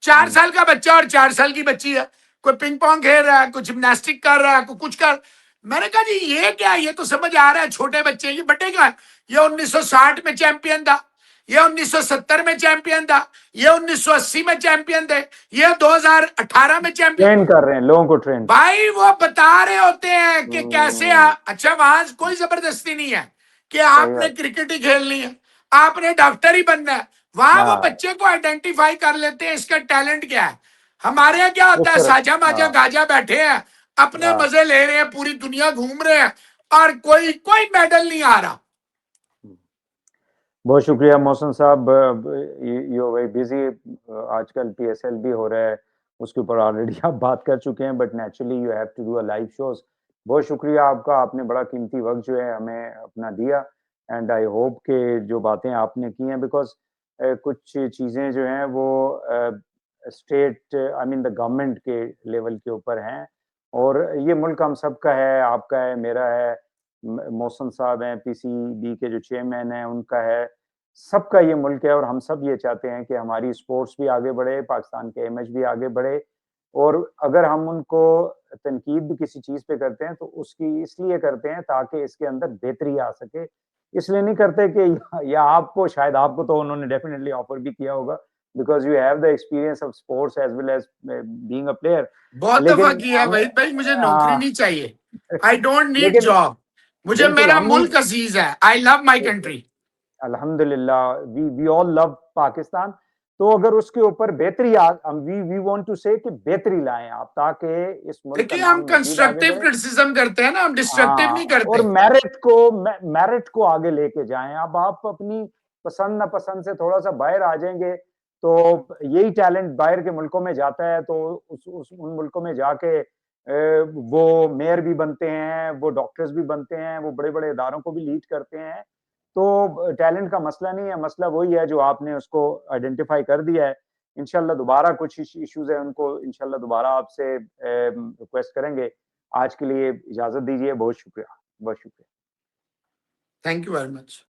4 साल का बच्चा और 4 साल की बच्ची है, कोई पिंग पोंग खेल रहा है, कोई जिम्नास्टिक कर रहा है, कोई कुछ कर। मैंने कहा जी ये क्या, ये तो समझ आ रहा है छोटे बच्चे, ये बड़े क्या है? ये 1960 में चैंपियन था, ये 1970 में चैंपियन था, ये 1980 में चैंपियन थे, ये 2018 में चैंपियन। ट्रेन कर रहे हैं लोगों को, ट्रेन भाई वो बता रहे होते हैं कि कैसे अच्छा वहां कोई जबरदस्ती नहीं है कि आपने क्रिकेट ही खेलनी है, आपने डॉक्टर ही बनना है। वहां वो बच्चे को आइडेंटिफाई कर लेते हैं इसका टैलेंट क्या है। हमारे यहाँ क्या होता है, साजा माजा गाजा बैठे हैं, अपने मजे ले रहे हैं, पूरी दुनिया घूम रहे हैं और कोई मेडल नहीं आ रहा। बहुत शुक्रिया मोहसिन साहब, यू वेरी बिजी, आजकल पीएसएल भी हो रहा है, उसके ऊपर ऑलरेडी आप बात कर चुके हैं, but naturally you have to do a live shows. बहुत शुक्रिया आपका, आपने बड़ा कीमती वक्त जो है हमें अपना दिया, एंड आई होप कि जो बातें आपने की हैं, बिकॉज कुछ चीज़ें जो हैं वो state, I mean the government के लेवल के ऊपर हैं, और ये मुल्क हम सबका है, आपका है, मेरा है, मोहसिन साहब हैं पीसीबी के जो चेयरमैन हैं उनका है, सबका ये मुल्क है, और हम सब ये चाहते हैं कि हमारी स्पोर्ट्स भी आगे बढ़े, पाकिस्तान के इमेज भी आगे बढ़े, और अगर हम उनको तनकीद भी किसी चीज पे करते हैं तो उसकी इसलिए करते हैं ताकि इसके अंदर बेहतरी आ सके, इसलिए नहीं करते कि या आपको शायद आपको तो उन्होंने डेफिनेटली ऑफर भी किया होगा because you have the experience of sports as well as being a player. बहुत लेकिन दफा किया है हम- वहीद भाई, मुझे नौकरी हाँ। नहीं चाहिए, आई डोंट नीड लेकिन जॉब, मुझे बिल्कुल मेरा हम मुल्क अजीज है, आई लव माई कंट्री। अल्हम्दुलिल्लाह वी ऑल लव पाकिस्तान। तो अगर उसके ऊपर बेहतरी वी वांट टू से कि बेहतरी लाएं आप ताकि इस मुल्क का देखिए नाम हम मजीद आगे कंस्ट्रक्टिव बढ़े। क्रिटिसिज्म करते हैं ना, हम डिस्ट्रक्टिव नहीं हाँ, और करते। मेरिट को आगे लेके जाएं। अब आप अपनी पसंद नापसंद से थोड़ा सा बाहर आ जाएंगे तो यही टैलेंट बाहर के मुल्कों में जाता है, तो उन मुल्कों में जाके वो मेयर भी बनते हैं, वो डॉक्टर्स भी बनते हैं, वो बड़े बड़े इदारों को भी लीड करते हैं। तो टैलेंट का मसला नहीं है, मसला वही है जो आपने उसको आइडेंटिफाई कर दिया है। इंशाल्लाह दोबारा कुछ इश्यूज है उनको इंशाल्लाह दोबारा आपसे रिक्वेस्ट करेंगे। आज के लिए इजाजत दीजिए, बहुत शुक्रिया, बहुत शुक्रिया। Thank you very much.